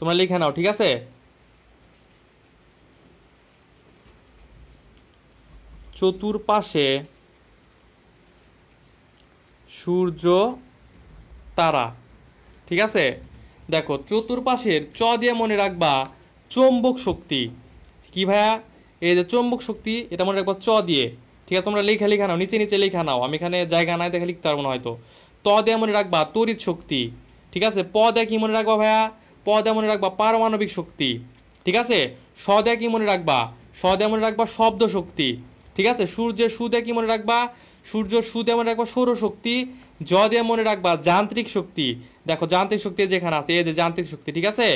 তোমরা লিখে নাও। ঠিক আছে, চতুর্পাশে সূর্য তারা। ঠিক আছে, দেখো চতুর্পাশের চ দিয়ে মনে রাখবা চৌম্বক শক্তি। কি ভাইয়া? এই যে চৌম্বক শক্তি, এটা মনে রাখবা চ দিয়ে। ঠিক আছে, তোমরা লেখা নাও, নিচে নিচে লেখা নাও, আমি এখানে জায়গা নাই দেখে লিখতে পারবো না হয়তো। ত দিয়ে মনে রাখবা তড়িৎ শক্তি। ঠিক আছে, প দিয়ে কি মনে রাখবা ভাইয়া? প দিয়ে মনে রাখবা পারমাণবিক শক্তি। ঠিক আছে, স দিয়ে কি মনে রাখবা? স দিয়ে মনে রাখবা শব্দ শক্তি। ঠিক আছে, সূর্যের সু দিয়ে কি মনে রাখবা? সূর্য সু দিয়ে মনে রাখবা সৌরশক্তি। জ দিয়ে মনে রাখবা যান্ত্রিক শক্তি। দেখো যান্ত্রিক শক্তি যেখানে আছে, এই যে যান্ত্রিক শক্তি। ঠিক আছে,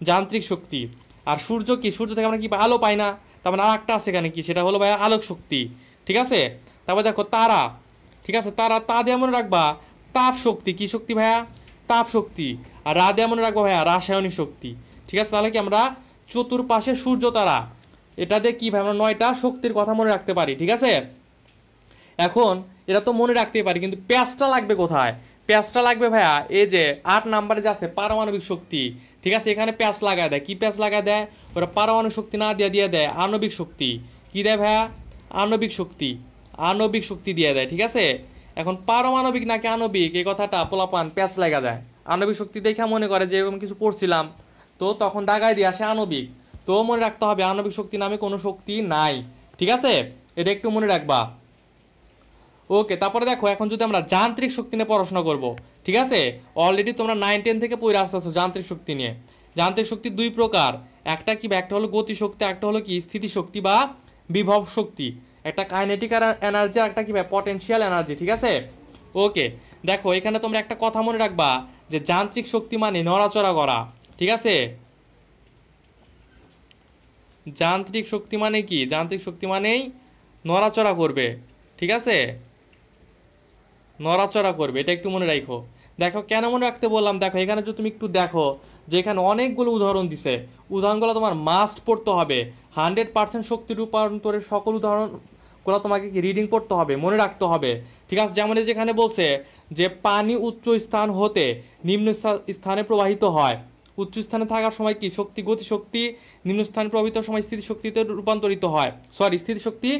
যান্ত্রিক শক্তি। আর সূর্য কি? সূর্য থেকে আমরা কি আলো পাই না? তার মানে আর একটা আছে এখানে, কি সেটা হলো ভাইয়া আলোক শক্তি। ঠিক আছে, তারপর দেখো তারা। ঠিক আছে, তারা তা দিয়ে মনে রাখবা তাপ শক্তি। কি শক্তি ভাইয়া? তাপ শক্তি। আর রা দিয়ে মনে রাখবা ভাইয়া রাসায়নিক শক্তি। ঠিক আছে, তাহলে কি আমরা চতুর্পাশে সূর্য তারা, এটা দিয়ে কি ভাই আমরা 9টা শক্তির কথা মনে রাখতে পারি। ঠিক আছে, এখন এটা তো মনে রাখতেই পারি, কিন্তু প্যাচটা লাগবে কোথায়? প্যাচটা লাগবে ভাইয়া এই যে 8 নাম্বারে যে আছে পারমাণবিক শক্তি। ঠিক আছে, এখানে প্যাচ লাগায় দেয়। কি প্যাচ লাগায় দেয়? ওরা পারমাণবিক শক্তি না দিয়ে দেয় আণবিক শক্তি। কি দেয় ভাইয়া? আণবিক শক্তি। আণবিক শক্তি দিয়ে দেয়। ঠিক আছে, এখন পারমাণবিক নাকি আণবিক এই কথাটা পোলাপান প্যাচ লাগা দেয়। আণবিক শক্তি দেখে মনে করে যে এরকম কিছু পড়ছিলাম, তো তখন দাগায় দিয়ে আসে আণবিক। তো মনে রাখতে হবে আণবিক শক্তি নামে কোনো শক্তি নাই। ঠিক আছে, এটা একটু মনে রাখবা। ওকে, তারপরে দেখো এখন যদি আমরা যান্ত্রিক শক্তি নিয়ে পড়াশোনা করব। ঠিক আছে, অলরেডি তোমরা 9-10 থেকে পড়ে আসতেছো যান্ত্রিক শক্তি নিয়ে। যান্ত্রিক শক্তি দুই প্রকার, একটা কি? একটা হলো গতি শক্তি, একটা হলো কি স্থিতি শক্তি বা বিভব শক্তি। একটা কাইনেটিক এনার্জি, একটা কি পটেনশিয়াল এনার্জি। ঠিক আছে, ওকে, দেখো এখানে তোমরা একটা কথা মনে রাখবা যে যান্ত্রিক শক্তি মানে নড়াচড়া করা। ঠিক আছে, যান্ত্রিক শক্তি মানে কি? যান্ত্রিক শক্তি মানেই নড়াচড়া করবে। ঠিক আছে, নড়াচড়া করবে, এটা একটু মনে রাখো। দেখো কেন মনে রাখতে বললাম, দেখো এখানে যদি তুমি একটু দেখো যে এখানে অনেকগুলো উদাহরণ দিছে, উদাহরণগুলো তোমার মাস্ট পড়তে হবে। 100% শক্তি রূপান্তরের সকল উদাহরণগুলো তোমাকে কি রিডিং পড়তে হবে, মনে রাখতে হবে। ঠিক আছে, যেমন যেখানে বলছে যে পানি উচ্চ স্থান হতে নিম্ন স্থানে প্রবাহিত হয়। উচ্চ স্থানে থাকার সময় কি শক্তি গতিশক্তি, নিম্ন স্থানে প্রবাহিত সময় স্থিতিশক্তিতে রূপান্তরিত হয়। স্থিতিশক্তি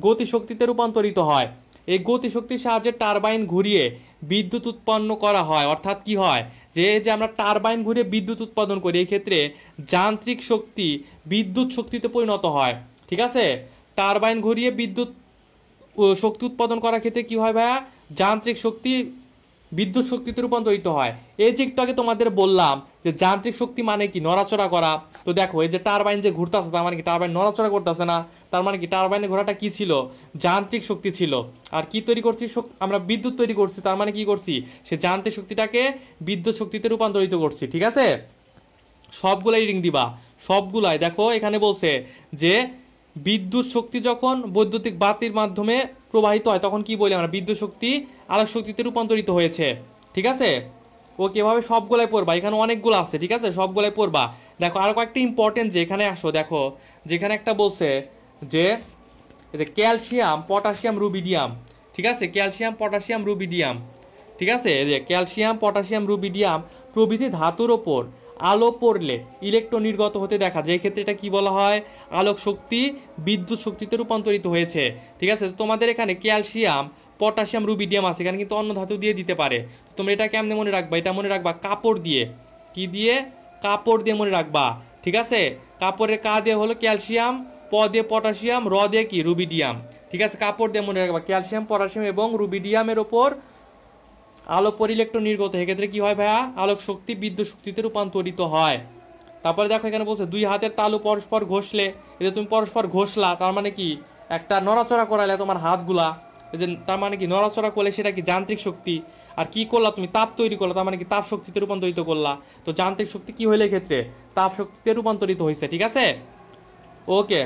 গতিশক্তিতে রূপান্তরিত হয়। এই গতিশক্তির সাহায্যে টারবাইন ঘুরিয়ে বিদ্যুৎ উৎপন্ন করা হয়। অর্থাৎ কি হয়, যে আমরা টারবাইন ঘুরিয়ে বিদ্যুৎ উৎপাদন করি, এই ক্ষেত্রে যান্ত্রিক শক্তি বিদ্যুৎ শক্তিতে পরিণত হয়। ঠিক আছে, টারবাইন ঘুরিয়ে বিদ্যুৎ শক্তি উৎপাদন করার ক্ষেত্রে কি হয় ভাইয়া? যান্ত্রিক শক্তি বিদ্যুৎ শক্তিতে রূপান্তরিত হয়। এই যে একটু আগে তোমাদের বললাম যে যান্ত্রিক শক্তি মানে কি? নড়াচড়া করা। তো দেখো এই যে টারবাইন যে ঘুরতেছে, তার মানে কি টারবাইন নড়াচড়া করতেছে না? তার মানে কি টারবাইনের ঘোরাটা কি ছিল? যান্ত্রিক শক্তি ছিল। আর কি তৈরি করছি? আমরা বিদ্যুৎ তৈরি করছি, তার মানে কি করছি? সে যান্ত্রিক শক্তিটাকে বিদ্যুৎ শক্তিতে রূপান্তরিত করছি। ঠিক আছে, সবগুলাই রিডিং দিবা, সবগুলাই। দেখো এখানে বলছে যে বিদ্যুৎ শক্তি যখন বৈদ্যুতিক বাতির মাধ্যমে প্রবাহিত হয় তখন কি বলি আমরা? বিদ্যুৎ শক্তি আলোক শক্তিতে রূপান্তরিত হয়েছে। ঠিক আছে, ও কিভাবে সবগুলাই পড়বা, এখানে অনেকগুলো আছে। ঠিক আছে, সবগুলাই পড়বা। দেখো আরো কয়েকটা ইম্পর্টেন্ট যে এখানে আসো, দেখো যেখানে একটা বলছে যে ক্যালসিয়াম পটাশিয়াম রুবিডিয়াম। ঠিক আছে, ক্যালসিয়াম পটাশিয়াম রুবিডিয়াম। ঠিক আছে, এই যে ক্যালসিয়াম পটাশিয়াম রুবিডিয়াম প্রভৃতি ধাতুর ওপর আলো পড়লে ইলেকট্রন নির্গত হতে দেখা যায়। এই ক্ষেত্রে এটা কি বলা হয়? আলোক শক্তি বিদ্যুৎ শক্তিতে রূপান্তরিত হয়েছে। ঠিক আছে, তোমাদের এখানে ক্যালসিয়াম পটাশিয়াম রুবিডিয়াম আছে, এখানে কিন্তু অন্য ধাতু দিয়ে দিতে পারে। তোমরা এটা কেমনে মনে রাখবা? এটা মনে রাখবা কাপড় দিয়ে। কি দিয়ে? কাপড় দিয়ে মনে রাখবা। ঠিক আছে, কাপড়ের কা দিয়ে হলো ক্যালসিয়াম, প দিয়ে পটাশিয়াম, র দিয়ে কি রুবিডিয়াম। ঠিক আছে, কাপড় দিয়ে মনে রাখবা ক্যালসিয়াম পটাশিয়াম এবং রুবিডিয়ামের ওপর আলো পর ইলেকট্রন নির্গত, এক্ষেত্রে কি হয় ভাইয়া? আলোক শক্তি বিদ্যুৎ শক্তিতে রূপান্তরিত হয়। তারপরে দেখো এখানে বলছে দুই হাতের তালু পরস্পর ঘষলে, এই যে তুমি পরস্পর ঘষলা, তার মানে কি একটা নড়াচড়া করাইলে তোমার হাতগুলা, এই যে তার মানে কি নড়াচড়া করলে সেটা কি যান্ত্রিক শক্তি। আর কি করলা তুমি? তাপ তৈরি করলা, তার মানে কি তাপ শক্তিতে রূপান্তরিত করলা। তো যান্ত্রিক শক্তি কি হইলে ক্ষেত্রে? তাপ শক্তিতে রূপান্তরিত হয়েছে। ঠিক আছে, ওকে,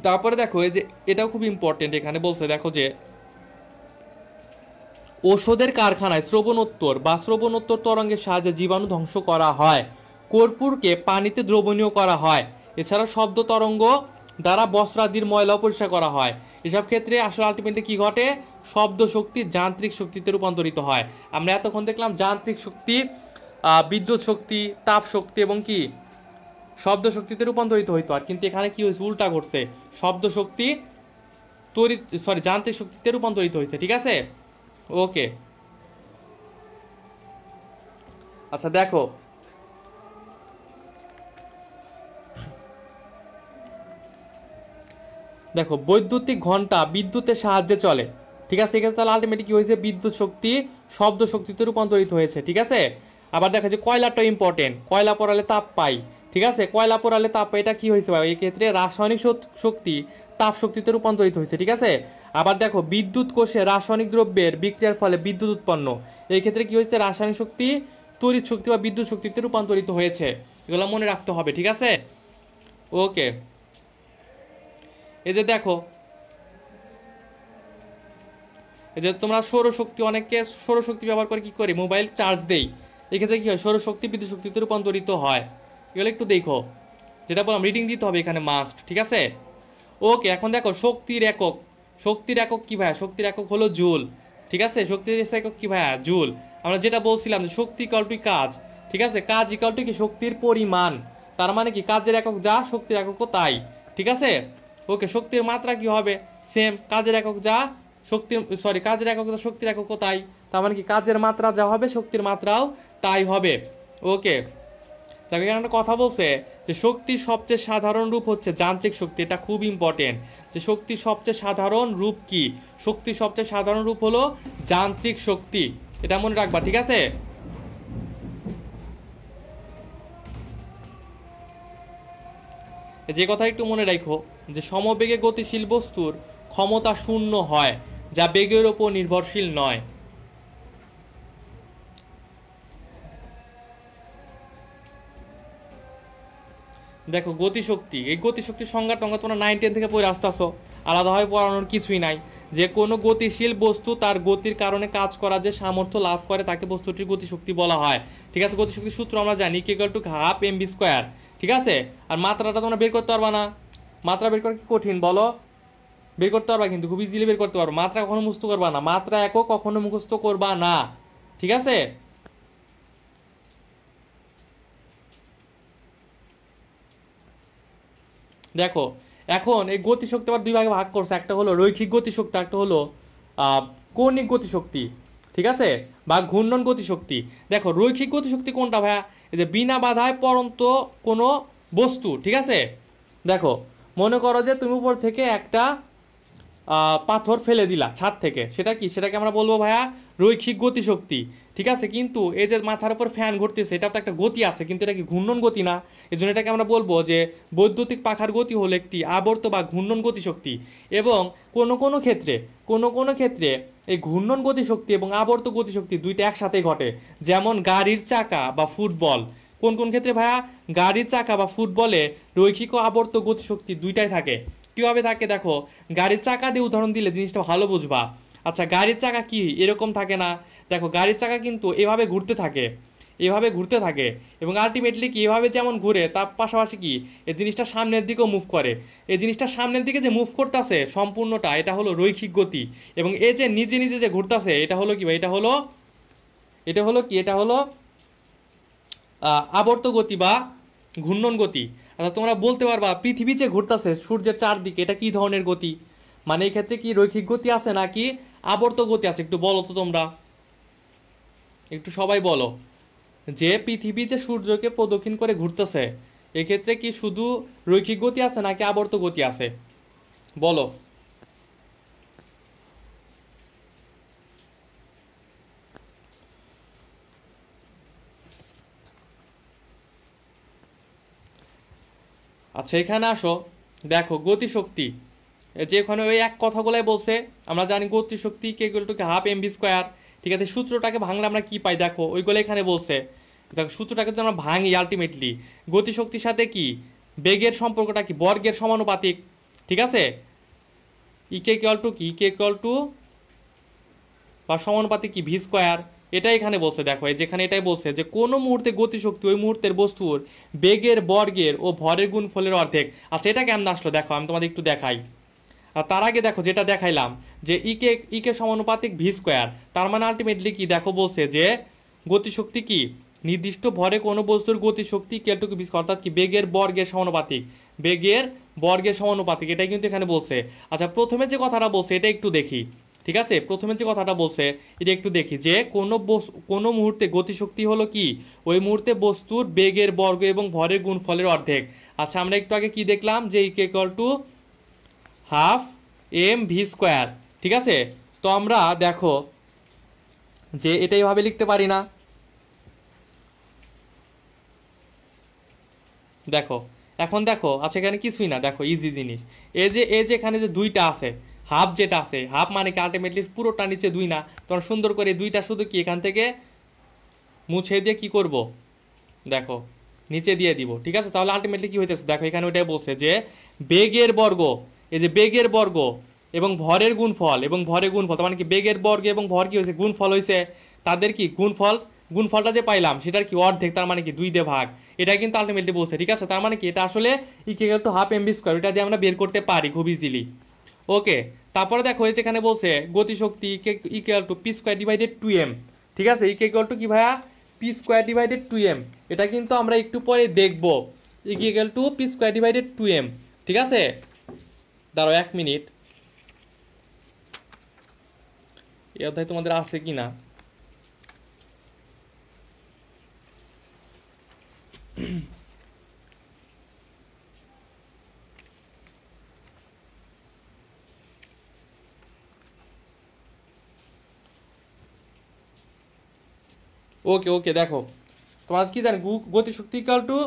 তারপরে দেখো এই যে এটাও খুব ইম্পর্টেন্ট, এখানে বলছে দেখো যে ঔষধের কারখানায় শ্রবণোত্তর বা শ্রবণোত্তর তরঙ্গের সাহায্যে জীবাণু ধ্বংস করা হয়, কর্পূরকে পানিতে দ্রবণীয় করা হয়, এছাড়া শব্দ তরঙ্গ দ্বারা বস্ত্রাদির ময়লাও পরিষ্কার করা হয়। এসব ক্ষেত্রে আসলে আলটিমেটলি কি ঘটে, শব্দ শক্তি যান্ত্রিক শক্তিতে রূপান্তরিত হয়। আমরা এতক্ষণ দেখলাম যান্ত্রিক শক্তি, বিদ্যুৎ শক্তি, তাপ শক্তি এবং কি শব্দ শক্তিতে রূপান্তরিত হইতো, আর কিন্তু এখানে কি হয়েছে, উল্টা ঘটছে, শব্দ শক্তি যান্ত্রিক শক্তিতে রূপান্তরিত হয়েছে। ঠিক আছে, ওকে। আচ্ছা দেখো দেখো বৈদ্যুতিক ঘন্টা বিদ্যুতের সাহায্যে চলে। ঠিক আছে, এক্ষেত্রে তাহলে আলটিমেটলি কি হয়েছে, বিদ্যুৎ শক্তি শব্দ শক্তিতে রূপান্তরিত হয়েছে। ঠিক আছে, আবার দেখা যায় কয়লাটা ইম্পর্টেন্ট, কয়লা পোড়ালে তাপ পাই। ঠিক আছে, কয়লা পোড়ালে তাপ পাই, এটা কি হয়েছে ভাই, এই ক্ষেত্রে রাসায়নিক শক্তি তাপ শক্তিতে রূপান্তরিত হয়েছে। ঠিক আছে, আবার দেখো বিদ্যুৎ কোষে রাসায়নিক দ্রব্যের বিক্রিয়ার ফলে বিদ্যুৎ উৎপন্ন, এই ক্ষেত্রে কি হয়েছে, রাসায়নিক শক্তি তড়িৎ শক্তি বা বিদ্যুৎ শক্তিতে রূপান্তরিত হয়েছে। এগুলো মনে রাখতে হবে। ঠিক আছে, ওকে। এই যে দেখো, এই যে তোমরা সৌরশক্তি, অনেকে সৌরশক্তি ব্যবহার করে কি করে, মোবাইল চার্জ দেই, এক্ষেত্রে কি হয়, সৌরশক্তি বিদ্যুৎ শক্তিতে রূপান্তরিত হয়। এগুলো একটু দেখো, যেটা বললাম রিডিং দিতে হবে এখানে মাস্ট। ঠিক আছে, ওকে। এখন দেখো শক্তির একক, শক্তির একক কি ভাইয়া, শক্তির একক হলো জুল। ঠিক আছে, শক্তির একক কি ভাইয়া, জুল। আমরা যেটা বলছিলাম যে শক্তি ইকুয়াল টু কাজ। ঠিক আছে, কাজ ইকুয়াল টু কি শক্তির পরিমাণ, তার মানে কি কাজের একক যা শক্তির এককও তাই। ঠিক আছে, ওকে। শক্তির মাত্রা কি হবে, সেম, কাজের একক যা কাজের একক যা শক্তির এককও তাই, তার মানে কি কাজের মাত্রা যা হবে শক্তির মাত্রাও তাই হবে। ওকে, দেখো এখানে একটা কথা বলছে যে শক্তির সবচেয়ে সাধারণ রূপ হচ্ছে যান্ত্রিক শক্তি, এটা খুব ইম্পর্টেন্ট, যে শক্তির সবচেয়ে সাধারণ রূপ কি, শক্তির সবচেয়ে সাধারণ রূপ হলো যান্ত্রিক শক্তি, এটা মনে রাখবা। ঠিক আছে, যে কথা একটু মনে রাখো যে সমবেগে গতিশীল বস্তুর ক্ষমতা শূন্য হয়, যা বেগের ওপর নির্ভরশীল নয়। দেখো গতিশক্তি, এই গতিশক্তির সংজ্ঞা টঙ্গা তোমরা 9-10 থেকে পড়ে আসতেছো, আলাদাভাবে পড়ানোর কিছুই নাই। যে কোনো গতিশীল বস্তু তার গতির কারণে কাজ করা যে সামর্থ্য লাভ করে তাকে বস্তুটির গতিশক্তি বলা হয়। ঠিক আছে, গতিশক্তির সূত্র আমরা জানি = 1/2 mv²। ঠিক আছে, আর মাত্রাটা তোমরা বের করতে পারবা না, মাত্রা বের করা কি কঠিন বলো, বের করতে পারবা, কিন্তু খুব ইজিলি বের করতে পারবো। মাত্রা কখনো মুখস্থ করবা না, মাত্রা একক কখনো মুখস্থ করবা না। ঠিক আছে, দেখো এখন এই গতিশক্তি আবার দুই ভাগে ভাগ করছে, একটা হলো রৈখিক গতিশক্তি, একটা হলো কৌণিক গতিশক্তি। ঠিক আছে, বা ঘূর্ণন গতিশক্তি। দেখো রৈখিক গতিশক্তি কোনটা ভাইয়া, এই যে বিনা বাধায় পরন্ত কোনো বস্তু। ঠিক আছে, দেখো মনে করো যে তুমি উপর থেকে একটা পাথর ফেলে দিলা ছাদ থেকে, সেটা কি, সেটাকে আমরা বলবো ভাইয়া রৈখিক গতিশক্তি। ঠিক আছে, কিন্তু এই যে মাথার উপর ফ্যান ঘুরতেছে, এটা তো একটা গতি আছে, কিন্তু এটা কি ঘূর্ণন গতি না, এই জন্য এটাকে আমরা বলবো যে বৈদ্যুতিক পাখার গতি হলো একটি আবর্ত বা ঘূর্ণন গতিশক্তি। এবং কোনো কোনো ক্ষেত্রে এই ঘূর্ণন গতিশক্তি এবং আবর্ত গতিশক্তি দুইটা একসাথেই ঘটে, যেমন গাড়ির চাকা বা ফুটবল। কোন কোন ক্ষেত্রে ভাইয়া, গাড়ির চাকা বা ফুটবলে রৈখিক ও আবর্ত গতিশক্তি দুইটাই থাকে। কিভাবে থাকে দেখো, গাড়ির চাকা দিয়ে উদাহরণ দিলে জিনিসটা ভালো বুঝবা। আচ্ছা, গাড়ির চাকা কি এরকম থাকে না, দেখো গাড়ির চাকা কিন্তু এভাবে ঘুরতে থাকে, এভাবে ঘুরতে থাকে, এবং আলটিমেটলি কি এভাবে যেমন ঘুরে তার পাশাপাশি কি এই জিনিসটা সামনের দিকেও মুভ করে। এই জিনিসটা সামনের দিকে যে মুভ করতেছে সম্পূর্ণটা, এটা হলো রৈখিক গতি। এবং এই যে নিজে নিজে যে ঘুরতেছে, এটা হলো কি, এটা হলো এটা হলো আবর্ত গতি বা ঘূর্ণন গতি। আচ্ছা, তোমরা বলতে পারবা পৃথিবী যে ঘুরতেছে সূর্যের চারদিকে, এটা কি ধরনের গতি, মানে এই ক্ষেত্রে কি রৈখিক গতি আছে নাকি আবর্ত গতি আছে, একটু বলো তো তোমরা, একটু সবাই বলো, যে পৃথিবী যে সূর্যকে প্রদক্ষিণ করে ঘুরতেছে, এক্ষেত্রে কি শুধু রৈখিক গতি আছে নাকি আবর্ত গতি আছে, বলো। আচ্ছা এখানে আসো, দেখো গতিশক্তি, যে ওখানে ওই এক কথাগুলাই বলছে, আমরা জানি গতিশক্তি = 1/2 mv²। ঠিক আছে, সূত্রটাকে ভাঙলে আমরা কি পাই, দেখো ওইগুলো এখানে বলছে। দেখো সূত্রটাকে যদি আমরা ভাঙি, আলটিমেটলি গতিশক্তির সাথে কি বেগের সম্পর্কটা কি বর্গের সমানুপাতিক। ঠিক আছে, ইকে ইকুয়াল টু কি, ইকে ইকুয়াল টু বা সমানুপাতিক কি ভি স্কোয়ার, এটা এখানে বলছে। দেখো এই যেখানে এটাই বলছে যে কোনো মুহূর্তে গতিশক্তি ওই মুহূর্তের বস্তুর বেগের বর্গের ও ভরের গুণফলের অর্ধেক। আচ্ছা এটা কেমন আসলো দেখো, আমি তোমাদের একটু দেখাই। আর তার আগে দেখো যেটা দেখাইলাম যে ইকে ইকে সমানুপাতিক ভি স্কোয়ার, তার মানে আলটিমেটলি কি দেখো বলছে যে গতিশক্তি কি নির্দিষ্ট ভরে কোনো বস্তুর গতিশক্তি ইকুয়াল টু ভি স্কোয়ার, অর্থাৎ কি বেগের বর্গের সমানুপাতিক, বেগের বর্গের সমানুপাতিক, এটাই কিন্তু এখানে বলছে। আচ্ছা প্রথমে যে কথাটা বলছে এটা একটু দেখি, ঠিক আছে, প্রথমে যে কথাটা বলছে এটা একটু দেখি যে কোনো মুহূর্তে গতিশক্তি হলো কি ওই মুহূর্তে বস্তুর বেগের বর্গ এবং ভরের গুণফলের অর্ধেক। আচ্ছা আমরা একটু আগে কি দেখলাম যে E K equal to half M V square, ঠিক আছে। তো আমরা দেখো যে এটা এইভাবে লিখতে পারি না, দেখো এখন দেখো। আচ্ছা এখানে কিছুই না, দেখো ইজি জিনিস, এই যে এখানে যে দুইটা আছে, হাফ যেটা আছে, হাফ মানে কি আলটিমেটলি পুরোটা নিচে দুই না, তখন সুন্দর করে দুইটা শুধু কি এখান থেকে মুছে দিয়ে কি করব, দেখো নিচে দিয়ে দিব, ঠিক আছে। তাহলে আলটিমেটলি কি হইতেছে দেখো, এখানে ওইটাই বলছে যে বেগের বর্গ, এই যে বেগের বর্গ এবং ভরের গুণফল, এবং ভরের গুণফল তার মানে কি বেগের বর্গ এবং ভর কি হয়েছে গুণফল হয়েছে, তাদের কি গুণফলটা যে পাইলাম সেটার কি অর্ধেক, তার মানে কি 2 দিয়ে ভাগ, এটা কিন্তু আলটিমেটলি বলছে, ঠিক আছে। তার মানে কি এটা আসলে equal to half M V square, এটা দিয়ে আমরা বের করতে পারি খুব ইজিলি। ওকে, তারপরে দেখো এই যেখানে বলছে গতিশক্তি equal to P square divided 2m, ঠিক আছে, ইকুয়াল টু কি ভাইয়া পি স্কোয়ার ডিভাইডেড 2m, এটা কিন্তু আমরা একটু পরে দেখব, equal to P square divided 2m, ঠিক আছে। দাঁড়াও 1 মিনিট, এই অধ্যায় তোমাদের আছে কি না। ওকে ওকে, দেখো তোমার কি জানি গতিশক্তি ইকুয়াল টু,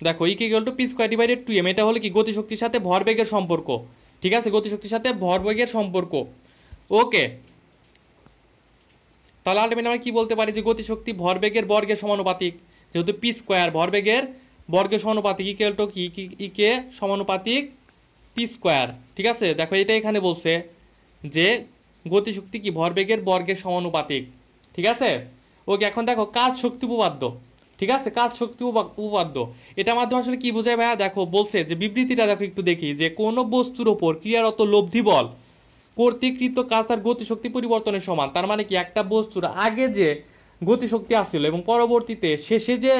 দেখো equal to P square divided 2m, এটা হলো কি গতিশক্তির সাথে ভরবেগের সম্পর্ক, ঠিক আছে, গতিশক্তির সাথে ভরবেগের সম্পর্ক। ওকে, তাহলে আলটিমেটলি আমরা কি বলতে পারি যে গতিশক্তি ভরবেগের বর্গের সমানুপাতিক, যেহেতু পি স্কোয়ার ভরবেগের বর্গের সমানুপাতিক ইকুয়াল টু কি ইকে সমানুপাতিক পি স্কোয়ার, ঠিক আছে। দেখো এটা এখানে বলছে যে গতিশক্তি কি ভরবেগের বর্গের সমানুপাতিক, ঠিক আছে। ওকে, এখন দেখো কাজ শক্তি উপপাদ্য, ঠিক আছে, কাজ শক্তি উপপাদ্য, এটার মাধ্যমে আসলে কি বোঝায় ভাইয়া, দেখো বলছে যে বিবৃতিটা দেখো একটু দেখি, যে কোনো বস্তুর ওপর ক্রিয়ারত লব্ধি বল কর্তৃকৃত কাজ তার গতিশক্তি পরিবর্তনের সমান। তার মানে কি একটা বস্তুর আগে যে গতিশক্তি আসছিল এবং পরবর্তীতে শেষে যে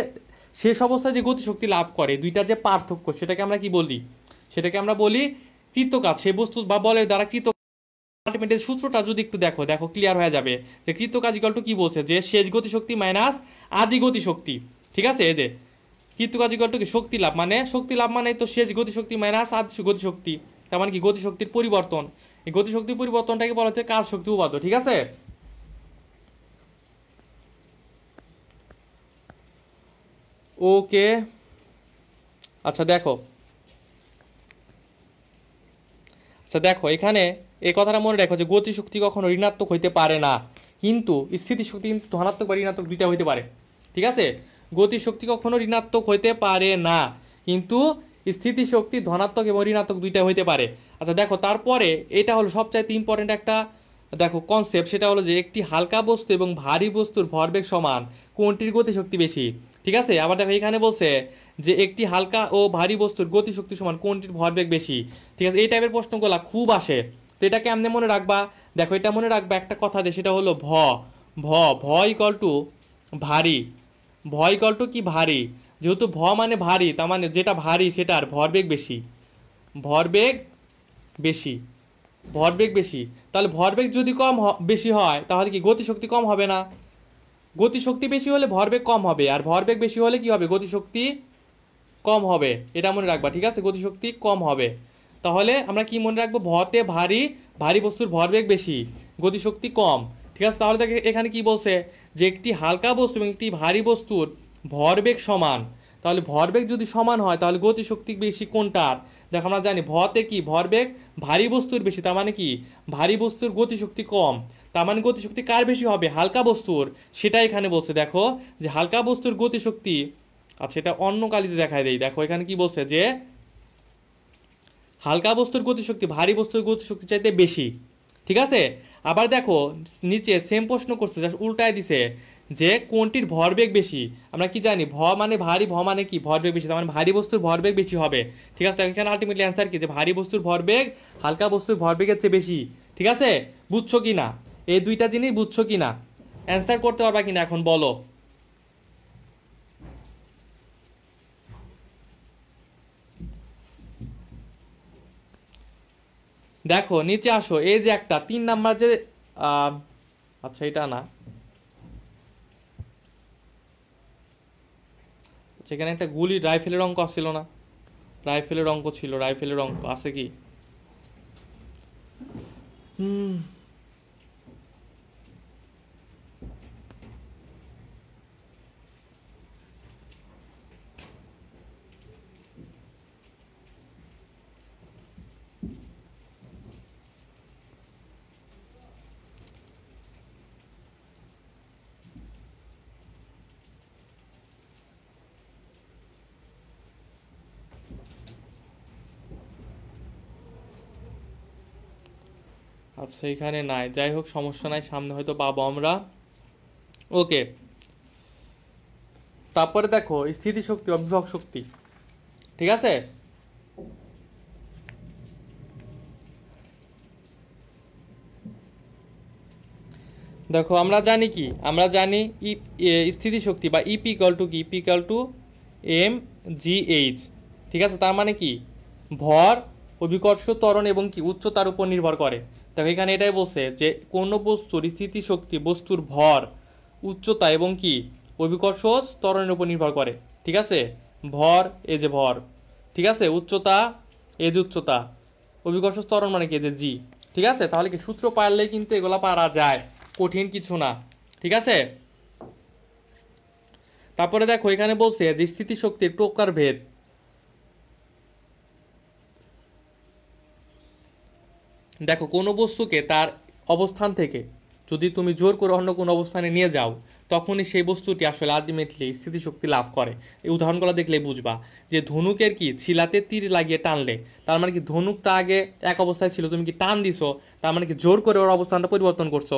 শেষ অবস্থায় যে গতিশক্তি লাভ করে, দুইটা যে পার্থক্য সেটাকে আমরা কি বলি, সেটাকে আমরা বলি কৃতকাজ, সেই বস্তু বা বলের দ্বারা কৃত। আলটিমেটলি সূত্রটা যদি একটু দেখো, দেখো ক্লিয়ার হয়ে যাবে যে কৃতকাজ ইকুয়াল টু কি বলছে, যে শেষ গতিশক্তি মাইনাস আদি গতিশক্তি, ঠিক আছে। এই যে কৃতকাজ ইকুয়াল টু কি শক্তি লাভ মানে তো শেষ গতিশক্তি মাইনাস আদি গতিশক্তি, তার মানে কি গতিশক্তির পরিবর্তন, এই গতিশক্তির পরিবর্তনটাকে বলা হচ্ছে কাজ শক্তি উপপাদ্য, ঠিক আছে। ওকে, আচ্ছা দেখো, আচ্ছা দেখো এখানে এই কথাটা মনে রাখো যে গতিশক্তি কখনো ঋণাত্মক হইতে পারে না, কিন্তু স্থিতিশক্তি কিন্তু ধনাত্মক বা ঋণাত্মক দুইটা হইতে পারে, ঠিক আছে। গতিশক্তি কখনো ঋণাত্মক হইতে পারে না, কিন্তু স্থিতিশক্তি ধনাত্মক এবং ঋণাত্মক দুইটা হইতে পারে। আচ্ছা দেখো তারপরে এটা হলো সবচাইতে ইম্পর্টেন্ট একটা দেখো কনসেপ্ট, সেটা হলো যে একটি হালকা বস্তু এবং ভারী বস্তুর ভরবেগ সমান, কোনটির গতিশক্তি বেশি, ঠিক আছে। আবার দেখো এখানে বলছে যে একটি হালকা ও ভারী বস্তুর গতিশক্তি সমান, কোনটির ভরবেগ বেশি, ঠিক আছে। এই টাইপের প্রশ্নগুলো খুব আসে, তো এটা কেমনে মনে রাখবা, দেখো এটা মনে রাখবা একটা কথা দিয়ে, সেটা হলো ভ ভ ভ ইকুয়াল টু ভারী, ভ ইকুয়াল টু কি ভারী, যেহেতু ভ মানে ভারী, তার মানে যেটা ভারী সেটার ভরবেগ বেশি, ভরবেগ বেশি, ভরবেগ বেশি। তাহলে ভরবেগ যদি বেশি হয় তাহলে কি গতিশক্তি কম হবে না, গতিশক্তি বেশি হলে ভরবেগ কম হবে, আর ভরবেগ বেশি হলে কি হবে গতিশক্তি কম হবে, এটা মনে রাখবা, ঠিক আছে, গতিশক্তি কম হবে। তাহলে আমরা কি মনে রাখবো, ভতে ভারী, ভারী বস্তুর ভরবেগ বেশি, গতিশক্তি কম, ঠিক আছে। তাহলে এখানে কি বলছে যে একটি হালকা বস্তু এবং একটি ভারী বস্তুর ভরবেগ সমান, তাহলে ভরবেগ যদি সমান হয় তাহলে গতিশক্তি বেশি কোনটার, দেখো আমরা জানি ভতে কি ভরবেগ ভারী বস্তুর বেশি, তার মানে কি ভারী বস্তুর গতিশক্তি কম, তার মানে গতিশক্তি কার বেশি হবে, হালকা বস্তুর, সেটা এখানে বলছে। দেখো যে হালকা বস্তুর গতিশক্তি, আচ্ছা এটা অন্য কালিতে দেখায় দেই, দেখো এখানে কি বলছে যে হালকা বস্তুর গতিশক্তি ভারী বস্তুর গতিশক্তি চাইতে বেশি, ঠিক আছে। আবার দেখো নিচে সেম প্রশ্ন করছে, জাস্ট উল্টায় দিছে যে কোনটির ভরবেগ বেশি। আমরা কি জানি ভ মানে ভারী, ভ মানে কি ভরবেগ বেশি, তার মানে ভারী বস্তুর ভরবেগ বেশি হবে, ঠিক আছে। এখানে আলটিমেটলি অ্যান্সার কি, যে ভারী বস্তুর ভরবেগ হালকা বস্তুর ভরবেগের চেয়ে বেশি, ঠিক আছে। বুঝছো কি না এই দুইটা জিনিস, বুঝছো কি না, অ্যান্সার করতে পারবা কিনা এখন বলো। দেখো নিচে আসো, এই যে একটা 3 নাম্বার যে আচ্ছা এটা না, সেখানে একটা গুলি রাইফেলের অঙ্ক আসছিল না, রাইফেলের অঙ্ক ছিল, রাইফেলের অঙ্ক আছে কি? হুম, আচ্ছা এখানে নাই, যাই হোক সমস্যা নাই, সামনে হয়তো পাবো আমরা। ওকে, তারপরে দেখো স্থিতিশক্তি বা বিভব শক্তি, ঠিক আছে। দেখো আমরা জানি কি, আমরা জানি স্থিতিশক্তি বা ইপি ইকাল টু কি, EP equal to m g h, ঠিক আছে। তার মানে কি ভর, অভিকর্ষ, ত্বরণ এবং কি উচ্চতার উপর নির্ভর করে। দেখো এখানে এটাই বলছে যে কোনো বস্তুর স্থিতিশক্তি বস্তুর ভর, উচ্চতা এবং কি অভিকর্ষ, ত্বরণের উপর নির্ভর করে, ঠিক আছে। ভর এই যে ভর, ঠিক আছে, উচ্চতা এই যে উচ্চতা, অভিকর্ষ ত্বরণ মানে কি, এই যে জি, ঠিক আছে। তাহলে কি সূত্র পারলেই কিন্তু এগুলা পারা যায়, কঠিন কিছু না, ঠিক আছে। তারপরে দেখো এখানে বলছে যে স্থিতিশক্তির প্রকারভেদ। দেখো কোনো বস্তুকে তার অবস্থান থেকে যদি তুমি জোর করে অন্য কোনো অবস্থানে নিয়ে যাও, তখনই সেই বস্তুটি আসলে আলটিমেটলি স্থিতিশক্তি লাভ করে। এই উদাহরণগুলো দেখলেই বুঝবা যে ধনুকের কি ছিলাতে তীর লাগিয়ে টানলে, তার মানে কি ধনুকটা আগে এক অবস্থায় ছিল, তুমি কি টান দিছো, তার মানে কি জোর করে ওর অবস্থানটা পরিবর্তন করছো।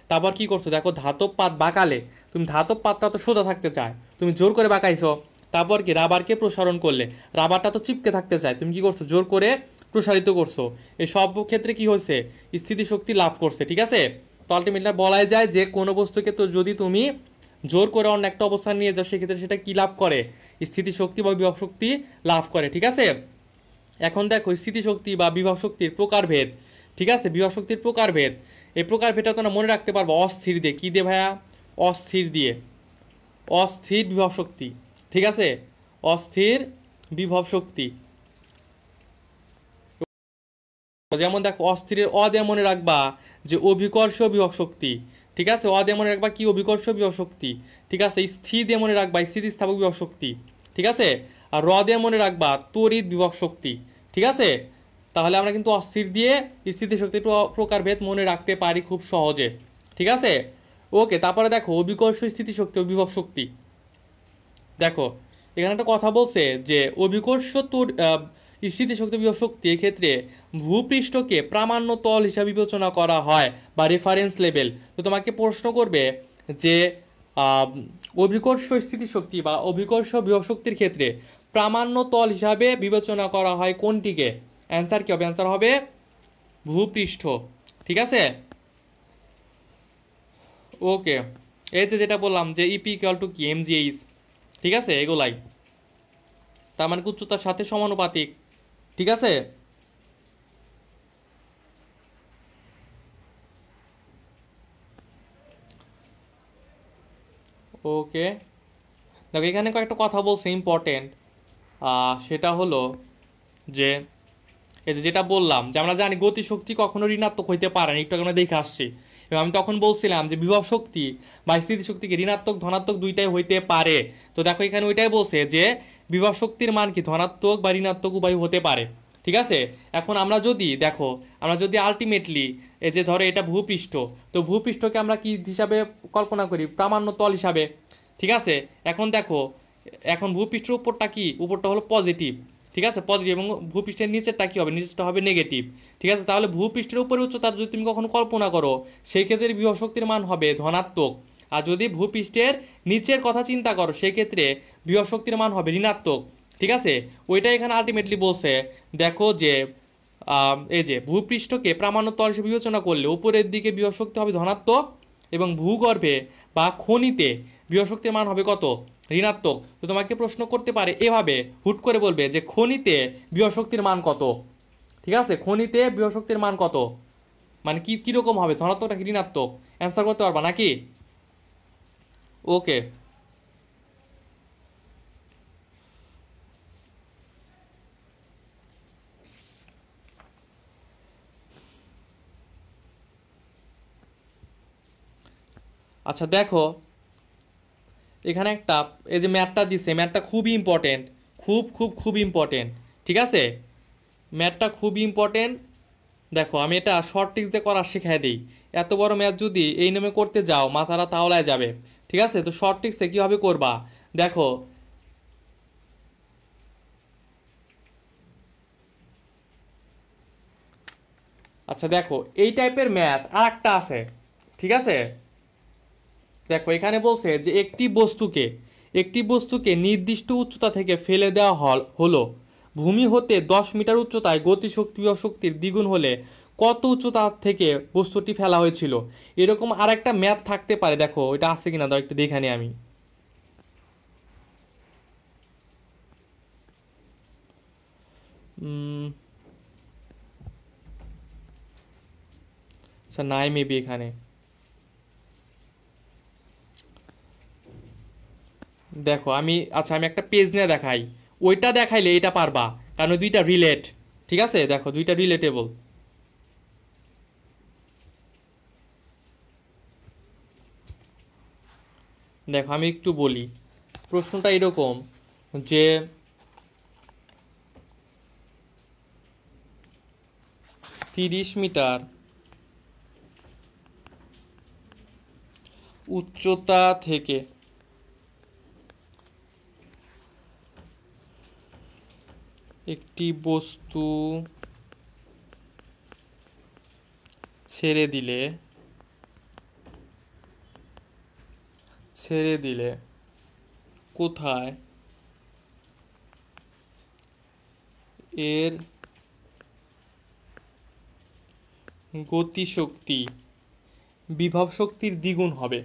তারপর কি করছো, দেখো ধাতব পাত বাঁকালে, তুমি ধাতব পাতটা তো সোজা থাকতে চায়, তুমি জোর করে বাঁকাইছো। তারপর কি রাবারকে প্রসারণ করলে, রাবারটা তো চিপকে থাকতে চায়, তুমি কি করছো, জোর করে প্রসারিত করছো। এই সব ক্ষেত্রে কি হয়েছে, স্থিতিশক্তি লাভ করছে, ঠিক আছে। তো আলটিমেটলি বলাই যায় যে কোনো বস্তুকে তো যদি তুমি জোর করে অন্য একটা অবস্থান নিয়ে যাও, সেক্ষেত্রে সেটা কি লাভ করে, স্থিতিশক্তি বা বিভব শক্তি লাভ করে, ঠিক আছে। এখন দেখো স্থিতিশক্তি বা বিভব শক্তির প্রকারভেদ, ঠিক আছে। বিভব শক্তির প্রকারভেদ, এই প্রকারভেদটা তোমরা মনে রাখতে পারবো অস্থির দিয়ে, কি দিয়ে ভাইয়া, অস্থির দিয়ে, অস্থির বিভব শক্তি, ঠিক আছে, অস্থির বিভব শক্তি। যেমন দেখো অস্থিরের অ দিয়ে মনে রাখবা যে অভিকর্ষ বিভব শক্তি, ঠিক আছে, অ দিয়ে মনে রাখবা কি অভিকর্ষ বিভব শক্তি, ঠিক আছে। স্থির দিয়ে মনে রাখবা স্থিতিস্থাপক বিভব শক্তি, ঠিক আছে। আর র দিয়ে মনে রাখবা তড়িৎ বিভব শক্তি, ঠিক আছে। তাহলে আমরা কিন্তু অস্থির দিয়ে স্থিতিশক্তির প্রকারভেদ মনে রাখতে পারি খুব সহজে, ঠিক আছে। ওকে, তারপরে দেখো অভিকর্ষ স্থিতিশক্তি ও বিভব শক্তি। দেখো এখানে একটা কথা বলছে যে অভিকর্ষ স্থিতিশক্তি বিভব শক্তি এক্ষেত্রে ভূপৃষ্ঠকে প্রামাণ্য তল হিসাবে বিবেচনা করা হয় বা রেফারেন্স লেভেল। তো তোমাকে প্রশ্ন করবে যে অভিকর্ষ স্থিতিশক্তি বা অভিকর্ষ বিভব শক্তির ক্ষেত্রে প্রামাণ্য তল হিসাবে বিবেচনা করা হয় কোনটিকে, অ্যান্সার কি হবে, অ্যান্সার হবে ভূপৃষ্ঠ, ঠিক আছে। ওকে, এই যে যেটা বললাম যে ইপি ইকুয়াল টু কি এমজিএইচ, ঠিক আছে, এগুলাই তার মানে উচ্চতার সাথে সমানুপাতিক, ঠিক আছে। ওকে, দেখো এখানে কয়েকটা কথা বলছে ইম্পর্টেন্ট, সেটা হলো যে এই যে যেটা বললাম যে আমরা জানি গতিশক্তি কখনো ঋণাত্মক হইতে পারে না, একটু আগে আমরা দেখে আসছি। এবং আমি তখন বলছিলাম যে বিভব শক্তি বা স্থিতিশক্তিকে ঋণাত্মক ধনাত্মক দুইটাই হইতে পারে। তো দেখো এখানে ওইটাই বলছে যে বিভব শক্তির মান কি ধনাত্মক বা ঋণাত্মক উভয় হতে পারে, ঠিক আছে। এখন আমরা যদি দেখো, আমরা যদি আলটিমেটলি এই যে ধরো এটা ভূপৃষ্ঠ, তো ভূপৃষ্ঠকে আমরা কি হিসাবে কল্পনা করি, প্রামাণ্য তল হিসাবে, ঠিক আছে। এখন দেখো এখন ভূপৃষ্ঠের উপরটা কি, উপরটা হলো পজিটিভ, ঠিক আছে, পজিটিভ, এবং ভূপৃষ্ঠের নিচেরটা কী হবে, নিচেরটা হবে নেগেটিভ। ঠিক আছে, তাহলে ভূপৃষ্ঠের উপরে উচ্চতা যদি তুমি কখনো কল্পনা করো, সেই ক্ষেত্রে বিভব শক্তির মান হবে ধনাত্মক। আর যদি ভূপৃষ্ঠের নিচের কথা চিন্তা করো, সেক্ষেত্রে বিভব শক্তির মান হবে ঋণাত্মক। ঠিক আছে, ওইটা এখানে আলটিমেটলি বলছে। দেখো যে এই যে ভূপৃষ্ঠকে প্রামাণ্য তল হিসেবে বিবেচনা করলে উপরের দিকে বিভব শক্তি হবে ধনাত্মক, এবং ভূগর্ভে বা খনিতে বিভব শক্তির মান হবে কত, ঋণাত্মক। তো তোমাকে প্রশ্ন করতে পারে এভাবে, হুট করে বলবে যে খনিতে বিভব শক্তির মান কত। ঠিক আছে, খনিতে বিভব শক্তির মান কত, মানে কি কীরকম হবে, ধনাত্মক নাকি ঋণাত্মক, অ্যান্সার করতে পারবা নাকি? ওকে, আচ্ছা দেখো এখানে একটা, এই যে ম্যাথটা দিছে, ম্যাথটা খুবই ইম্পর্টেন্ট, খুব খুব খুব ইম্পর্টেন্ট। ঠিক আছে, ম্যাথটা খুবই ইম্পর্টেন্ট। দেখো আমি এটা শর্ট ট্রিক্স দিয়ে করা শেখাই দিই। এত বড় ম্যাথ যদি এই নিয়মে করতে যাও মাথাটা তাওলায় যাবে। ঠিক আছে, তো শর্ট ট্রিক্সে কীভাবে করবা দেখো। আচ্ছা দেখো এই টাইপের ম্যাথ আর একটা আছে। ঠিক আছে, দেখো এখানে বলছে যে একটি বস্তুকে নির্দিষ্ট উচ্চতা থেকে ফেলে দেওয়া হলো, ভূমি হতে 10 মিটার উচ্চতায় গতিশক্তি ও শক্তির দ্বিগুণ হলে কত উচ্চতা থেকে বস্তুটি ফেলা হয়েছিল। এরকম আর একটা ম্যাথ থাকতে পারে, দেখো এটা আছে কিনা দাও একটু দেখে নিই আমি। আচ্ছা নাই মেবি এখানে, দেখো আমি, আচ্ছা আমি একটা পেজ নিয়ে দেখাই, ওইটা দেখাইলে এটা পারবা, কারণ ওই দুইটা রিলেট। ঠিক আছে, দেখো দুইটা রিলেটেবল। দেখো আমি একটু বলি, প্রশ্নটা এরকম যে 30 মিটার উচ্চতা থেকে একটি বস্তু ছেড়ে দিলে কোথায় এর গতিশক্তি বিভব শক্তির দ্বিগুণ হবে।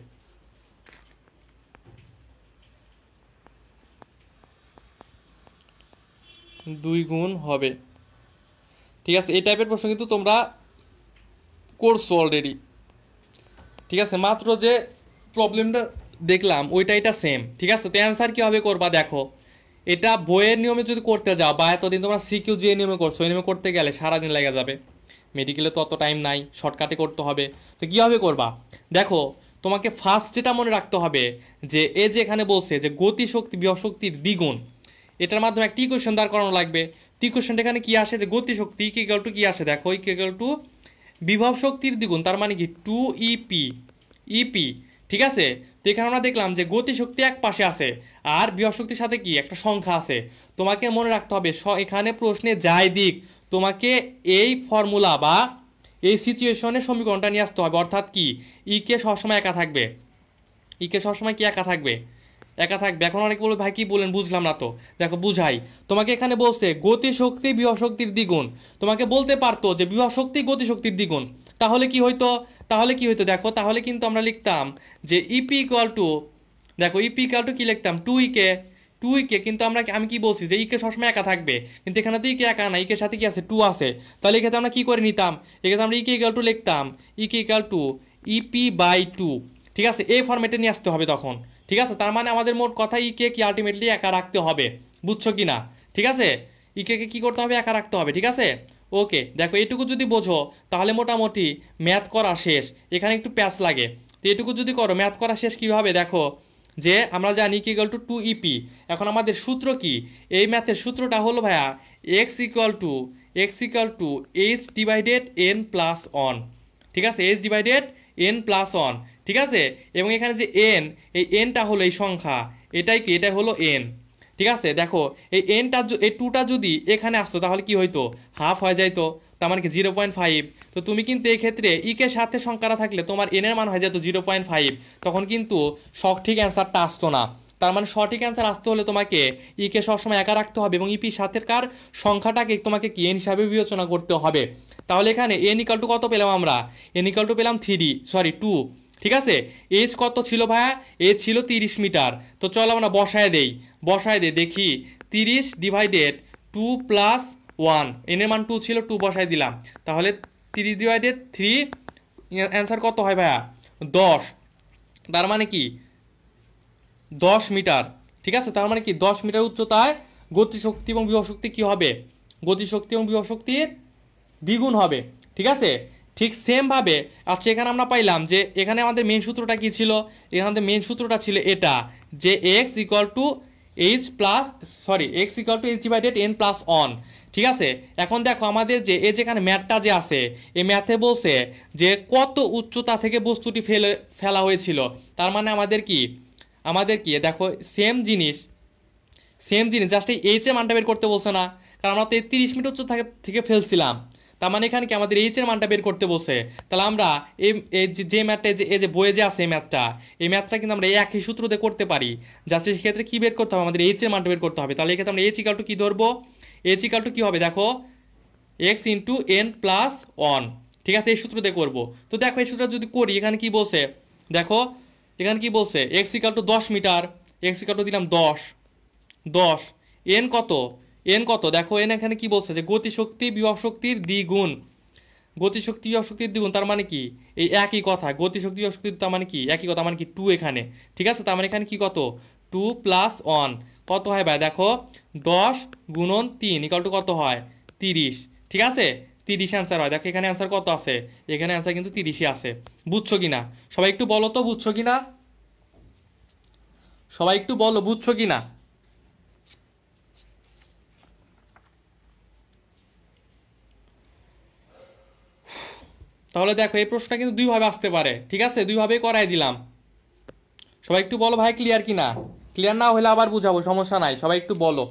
দুই গুণ হবে। ঠিক আছে, এই টাইপের প্রশ্ন কিন্তু তোমরা করছো অলরেডি। ঠিক আছে, মাত্র যে প্রবলেমটা দেখলাম ওইটা এটা সেম। ঠিক আছে, তো অ্যান্সার কীভাবে করবা দেখো, এটা বইয়ের নিয়মে যদি করতে যাও বা এতদিন তোমরা সিকিউ যে নিয়মে করছো ওই নিয়মে করতে গেলে সারাদিন লেগে যাবে, মেডিকেলে তো অত টাইম নাই, শর্টকাটে করতে হবে। তো কীভাবে করবা দেখো, তোমাকে ফার্স্ট যেটা মনে রাখতে হবে যে এ যে এখানে বলছে যে গতিশক্তি বিভব শক্তির দ্বিগুণ, এটার মাধ্যমে একটা ইকুয়েশন দাঁড় করানো লাগবে। ইকুয়েশনটা এখানে কি আসে, যে গতিশক্তি ইকুয়াল টু কি আসে দেখো, ইকুয়াল টু বিভব শক্তির দ্বিগুণ, তার মানে কি 2 ইপি। ঠিক আছে, তো এখানে আমরা দেখলাম যে গতিশক্তি এক পাশে আছে আর বিভব শক্তির সাথে কি একটা সংখ্যা আছে। তোমাকে মনে রাখতে হবে এখানে প্রশ্নে যাই দিক তোমাকে এই ফর্মুলা বা এই সিচুয়েশনের সমীকরণটা নিয়ে আসতে হবে, অর্থাৎ কি ইকে সবসময় একা থাকবে, ইকে সবসময় কি একা থাকবে, একা থাকবে। এখন অনেকে বলবে ভাই কি বলেন বুঝলাম না, তো দেখো বুঝাই, তোমাকে এখানে বলছে গতিশক্তি বিভব শক্তির দ্বিগুণ, তোমাকে বলতে পারতো যে বিভব শক্তি গতিশক্তির দ্বিগুণ, তাহলে কি হইতো, দেখো তাহলে কিন্তু আমরা লিখতাম যে ইপি ইকুয়াল টু, দেখো ইপি ইকুয়াল টু কি লিখতাম 2 ইকে, কিন্তু আমি কি বলছি যে ইকে সবসময় একা থাকবে, কিন্তু এখানে তো ইকে একা না, ইকের সাথে কি আছে 2 আছে, তাহলে এক্ষেত্রে আমরা কি করে নিতাম, এক্ষেত্রে আমরা ইকে ইকুয়াল টু লিখতাম ইকে ইকুয়াল টু ইপি বাই 2। ঠিক আছে, এই ফরম্যাটে নিয়ে আসতে হবে তখন। ঠিক আছে, তার মানে আমাদের মোট কথা ইকে কি আলটিমেটলি একা রাখতে হবে, বুঝছো কি না? ঠিক আছে, ইকে কি করতে হবে, একা রাখতে হবে। ঠিক আছে, ওকে দেখো এটুকু যদি বোঝো তাহলে মোটামুটি ম্যাথ করা শেষ। এখানে একটু প্যাচ লাগে, তো এটুকু যদি করো ম্যাথ করা শেষ। কীভাবে দেখো, যে আমরা জানি কি ইকুয়াল টু 2 ইপি, এখন আমাদের সূত্র কি, এই ম্যাথের সূত্রটা হলো ভাইয়া x equal to H divided N plus on. ঠিক আছে, H divided N plus on. ঠিক আছে, এবং এখানে যে এন, এই এনটা হলো এই সংখ্যা, এটাই কি, এটা হলো এন। ঠিক ঠিক আছে, দেখো এই এনটা এই টুটা যদি এখানে আসতো তাহলে কি হইতো, হাফ হয়ে যাইতো, তার মানে কি 0.5। তো তুমি কিন্তু এই ক্ষেত্রে ইকে সাথে সংখ্যাটা থাকলে তোমার এন এর মান হয়ে যেত 0.5, তখন কিন্তু সঠিক অ্যান্সারটা আসতো না। তার মানে সঠিক অ্যান্সার আসতে হলে তোমাকে ইকে সবসময় একা রাখতে হবে এবং ইপির সাথে কার সংখ্যাটাকে তোমাকে কি এন হিসাবে বিবেচনা করতে হবে। তাহলে এখানে এন ইকাল টু কত পেলাম আমরা, এন ইকাল টু পেলাম 2। ঠিক আছে, এজ কত ছিল ভাইয়া, এজ ছিল 30 মিটার। তো চলো আমরা বসায় দেই, দেখি 30 ডিভাইডেড 2 প্লাস 1, এনের মান 2 ছিল, 2 বসায় দিলাম, তাহলে 30 ডিভাইডেড 3, অ্যান্সার কত হয় ভাইয়া 10। তার মানে কি 10 মিটার। ঠিক আছে, তার মানে কি 10 মিটার উচ্চতায় গতিশক্তি এবং বিভব শক্তি কি হবে, গতিশক্তি এবং বিভব শক্তির দ্বিগুণ হবে। ঠিক আছে, ঠিক সেম ভাবে আচ্ছা এখানে আমরা পাইলাম যে এখানে আমাদের মেন সূত্রটা কি ছিল, এখানে আমাদের মেন সূত্রটা ছিল এটা যে x equal to H divided N plus on. ঠিক আছে, এখন দেখো আমাদের যে এই যেখানে ম্যাথটা যে আছে, এই ম্যাথে বলছে যে কত উচ্চতা থেকে বস্তুটি ফেলা হয়েছিল। তার মানে আমাদের কি দেখো সেম জিনিস জাস্ট এই এইচ এর মানটা বের করতে বলছে না, কারণ আমরা তো এই 30 মিটার উচ্চতা থেকে ফেলছিলাম। তার মানে এখানে কি আমাদের এইচ এর মানটা বের করতে বলছে। তাহলে আমরা এই যে ম্যাথটা এই যে বইয়ে যে আছে এই ম্যাথটা কিন্তু আমরা এই একই সূত্র দিয়ে করতে পারি। জাস্ট সেক্ষেত্রে কি বের করতে হবে, আমাদের এইচ এর মানটা বের করতে হবে। তাহলে এক্ষেত্রে আমরা এইচ ইকাল টু কি ধরবো, এইচ ইকাল টু কি হবে দেখো এক্স ইন্টু এন প্লাস 1। ঠিক আছে, এই সূত্র দিয়ে করবো। তো দেখো এই সূত্রটা যদি করি এখানে কি বলছে, দেখো এখানে কি বলছে x equal to 10 metre, x equal to দিলাম 10, এন কত দেখো এন এখানে কি বলছে যে গতিশক্তি বিভব শক্তির দ্বিগুণ, তার মানে কি এই একই কথা, গতিশক্তি বিভব শক্তির তার মানে কি একই কথা, মানে কি 2 এখানে। ঠিক আছে, তার মানে এখানে কি কত 2 প্লাস 1 কত হয় ভাই দেখো 10 গুণন 3 ইকাল টু কত হয় 30। ঠিক আছে, 30 অ্যান্সার হয়। দেখো এখানে অ্যান্সার কত আছে, এখানে অ্যান্সার কিন্তু 30ই আছে। বুঝছো কিনা সবাই একটু বলো তো, বুঝছো কিনা সবাই একটু বলো, বুঝছো কিনা। তাহলে দেখো এই প্রশ্নটা কিন্তু দুইভাবে আসতে পারে। ঠিক আছে, দুইভাবেই করাই দিলাম। সবাই একটু বলো ভাই ক্লিয়ার কিনা, ক্লিয়ার না হলে আবার বুঝাবো, সমস্যা নাই, সবাই একটু বলো।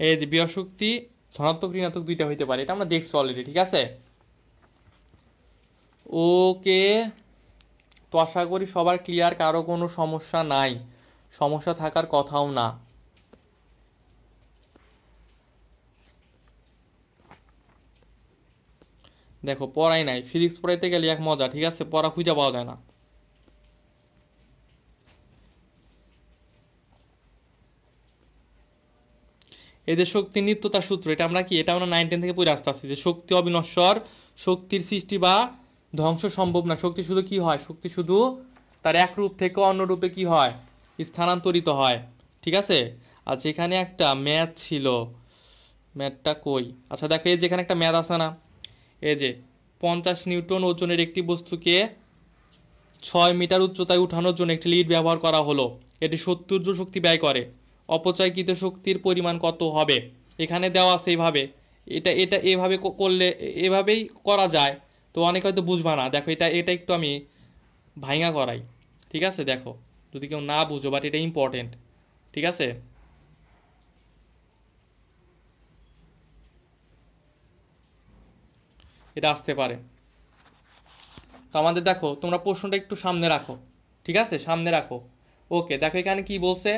এই যে বিভব শক্তি ধনাত্মক ঋণাত্মক দুইটা হইতে পারে, এটা আমরা দেখছি অলরেডি। ঠিক আছে, ওকে, তো আশা করি সবার ক্লিয়ার, কারো কোনো সমস্যা নাই, সমস্যা থাকার কথাও না। দেখো পড়াই নাই, ফিজিক্স পড়াইতে গেলে এক মজা। ঠিক আছে, পড়া খুঁজে পাওয়া যায় না। এই যে শক্তি নিত্যতার সূত্র, এটা আমরা 9, 10 থেকে পড়ে আসতে আসছি যে শক্তি অবিনশ্বর, শক্তির সৃষ্টি বা ধ্বংস সম্ভব না। শক্তি শুধু কি হয়, শক্তি শুধু তার এক রূপ থেকে অন্য রূপে কি হয়, স্থানান্তরিত হয়। ঠিক আছে, আচ্ছা এখানে একটা ম্যাথ ছিল, ম্যাথটা কই, আচ্ছা দেখো এই যেখানে একটা ম্যাথ আছে না, এই যে 50 নিউটন ওজনের একটি বস্তুকে 6 মিটার উচ্চতায় উঠানোর জন্য একটি লিড ব্যবহার করা হলো, এটি 70 জুল শক্তি ব্যয় করে, অপচয়কৃত শক্তির পরিমাণ কত হবে। এখানে দেওয়া আছে এইভাবে, এটা এভাবে করলে এভাবেই করা যায়। তো অনেক হয়তো বুঝবা না, দেখো এটা একটু আমি ভাইঙা করাই। ঠিক আছে, দেখো যদি কেউ না বুঝো, বাট এটা ইম্পর্টেন্ট। ঠিক আছে, এটা আসতে পারে। তো আমাদের দেখো তোমরা প্রশ্নটা একটু সামনে রাখো। ঠিক আছে, সামনে রাখো। ওকে, দেখো এখানে কি বলছে,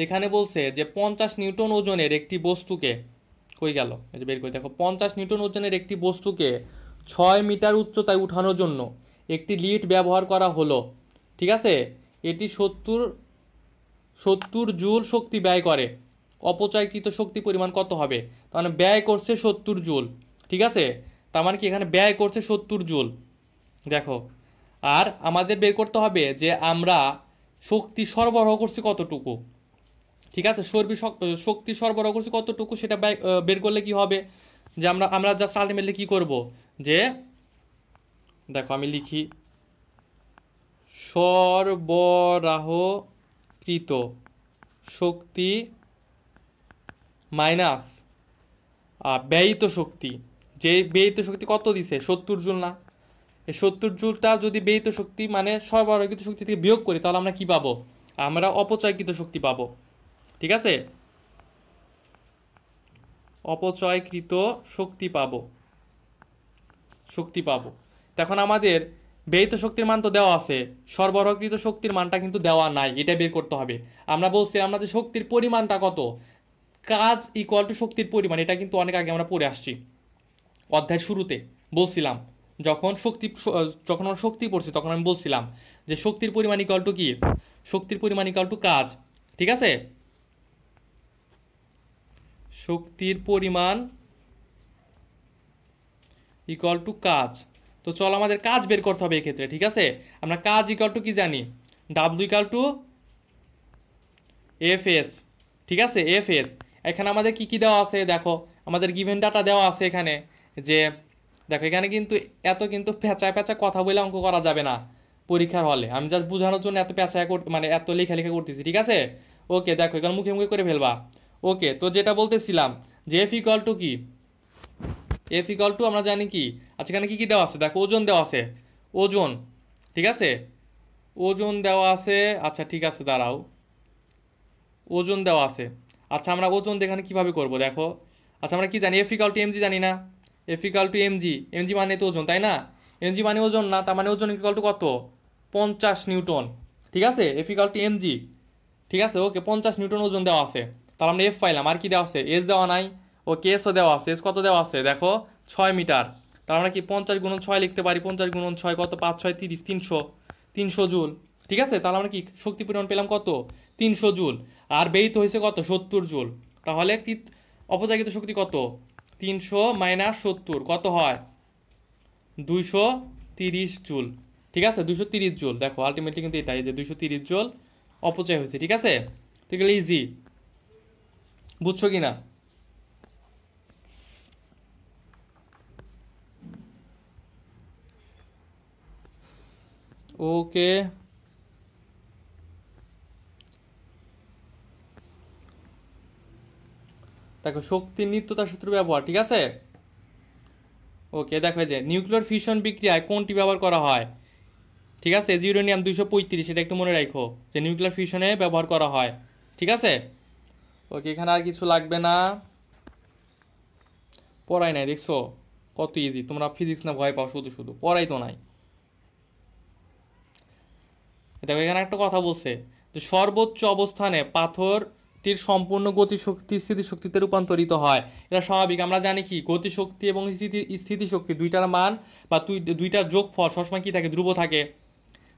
এখানে বলছে যে 50 নিউটন ওজনের একটি বস্তুকে, কই গেল এই যে বের করে দেখো, 50 নিউটন ওজনের একটি বস্তুকে 6 মিটার উচ্চতায় উঠানোর জন্য একটি লিড ব্যবহার করা হলো। ঠিক আছে, এটি 70 জুল শক্তি ব্যয় করে, অপচয়কৃত শক্তি পরিমাণ কত হবে। তার মানে ব্যয় করছে 70 জুল। ঠিক আছে, তার মানে কি এখানে ব্যয় করছে 70 জুল। দেখো আর আমাদের বের করতে হবে যে আমরা শক্তি সরবরাহ করছি কতটুকু। ঠিক আছে, শক্তি সরবরাহ করছি কতটুকু, সেটা বের করলে কি হবে, যে আমরা আমরা জাস্ট আলটিমেটলি কি করব, যে দেখো আমি লিখি সরবরাহকৃত শক্তি মাইনাস ব্যয়িত শক্তি। যে ব্যয়িত শক্তি কত দিছে, 70 জুল না? এই 70 জুলটা যদি ব্যয়িত শক্তি মানে সরবরাহকৃত শক্তি থেকে বিয়োগ করি, তাহলে আমরা কি পাবো? আমরা অপচয়কৃত শক্তি পাবো। ঠিক আছে, অপচয়কৃত শক্তি পাবো, শক্তি পাবো। তখন আমাদের ব্যয়িত শক্তির মান তো দেওয়া আছে, সরবরাহকৃত শক্তির মানটা কিন্তু দেওয়া নাই, এটা বের করতে হবে। আমরা বলছি আমরা যে শক্তির পরিমাণটা কত, কাজ ইকুয়াল টু শক্তির পরিমাণ, এটা কিন্তু অনেক আগে আমরা পড়ে আসছি, অধ্যায় শুরুতে বলছিলাম। যখন আমরা শক্তি পড়ছি তখন আমি বলছিলাম যে শক্তির পরিমাণ ইকুয়াল টু কি, শক্তির পরিমাণ ইকুয়াল টু কাজ। ঠিক আছে, শক্তির পরিমাণ ইকুয়াল টু কাজ। তো চল আমাদের কাজ বের করতে হবে এক্ষেত্রে। ঠিক আছে, আমরা কাজ ইকুয়াল টু কি জানি, W equal to F S. ঠিক আছে, এফ এস। এখানে আমাদের কি কি দেওয়া আছে দেখো, আমাদের গিভেন ডাটা দেওয়া আছে এখানে। যে দেখো এখানে কিন্তু এত কিন্তু পেঁচা পেঁচা কথা বলে অঙ্ক করা যাবে না পরীক্ষার হলে। আমি জাস্ট বোঝানোর জন্য এত পেঁচা মানে এত লেখালেখি করতেছি। ঠিক আছে, ওকে দেখো এখানে মুখে মুখে করে ফেলবা। ওকে, তো যেটা বলতেছিলাম যে এফ ইকুয়াল টু কি, এফ ইকুয়াল টু আমরা জানি কি, আচ্ছা এখানে কি কি দেওয়া আছে দেখো, ওজন দেওয়া আছে, ওজন। ঠিক আছে, ওজন দেওয়া আছে। আচ্ছা ঠিক আছে দাঁড়াও, ওজন দেওয়া আছে। আচ্ছা আমরা ওজন এখানে কিভাবে করব দেখো। আচ্ছা আমরা কি জানি, এফ ইকুয়াল টু এমজি জানি না? F equal two MG, MG মানে তো ওজন তাই না? এমজি মানে ওজন না, তার মানে ওজন ইকুয়াল টু কত, 50 নিউটন। ঠিক আছে, এফ ইকুয়াল টু এমজি। ঠিক আছে, ওকে 50 নিউটন ওজন দেওয়া আছে। তাহলে আমরা এফ পাইলাম। আর কি দেওয়া আছে, এস দেওয়া নাই। ওকে এসও দেওয়া আছে, এস কত দেওয়া আছে দেখো, 6 মিটার। তাহলে আমরা কি 50 × 6 লিখতে পারি, 50 × 6 কত, 5 6 30, 300, 300 জুল। ঠিক আছে, তাহলে আমরা কি শক্তি পরিমাণ পেলাম কত, 300 জুল। আর ব্যয়িত হয়েছে কত, 70 জুল। তাহলে কি অপচয়কৃত শক্তি কত, 300 মাইনাস 70 কত হয়, 230 জুল। ঠিক আছে, 230 জুল। দেখো আলটিমেটলি কিন্তু এটাই যে 230 জুল অপচয় হয়েছে। ঠিক আছে, তো এগুলো ইজি, বুঝছো কি না? ওকে, দেখো শক্তির নিত্যতা সূত্র ব্যবহার। ঠিক আছে, ওকে দেখো যে নিউক্লিয়ার ফিউশন বিক্রিয়ায় কোনটি ব্যবহার করা হয়। ঠিক আছে, ইউরেনিয়াম 235, এটা একটু মনে রাখো যে নিউক্লিয়ার ফিউশনে ব্যবহার করা হয়। ঠিক আছে, ওকে এখানে আর কিছু লাগবে না, পড়াই নাই দেখছো কত ইজি। তোমরা ফিজিক্স না ভয় পাও শুধু শুধু, পড়াই তো নাই। দেখো এখানে একটা কথা বলছে যে সর্বোচ্চ অবস্থানে পাথরটির সম্পূর্ণ গতিশক্তি স্থিতিশক্তিতে রূপান্তরিত হয়। এটা স্বাভাবিক, আমরা জানি কি গতিশক্তি এবং স্থিতিশক্তি দুইটার মান বা দুইটার যোগফল সবসময় কি থাকে, ধ্রুব থাকে।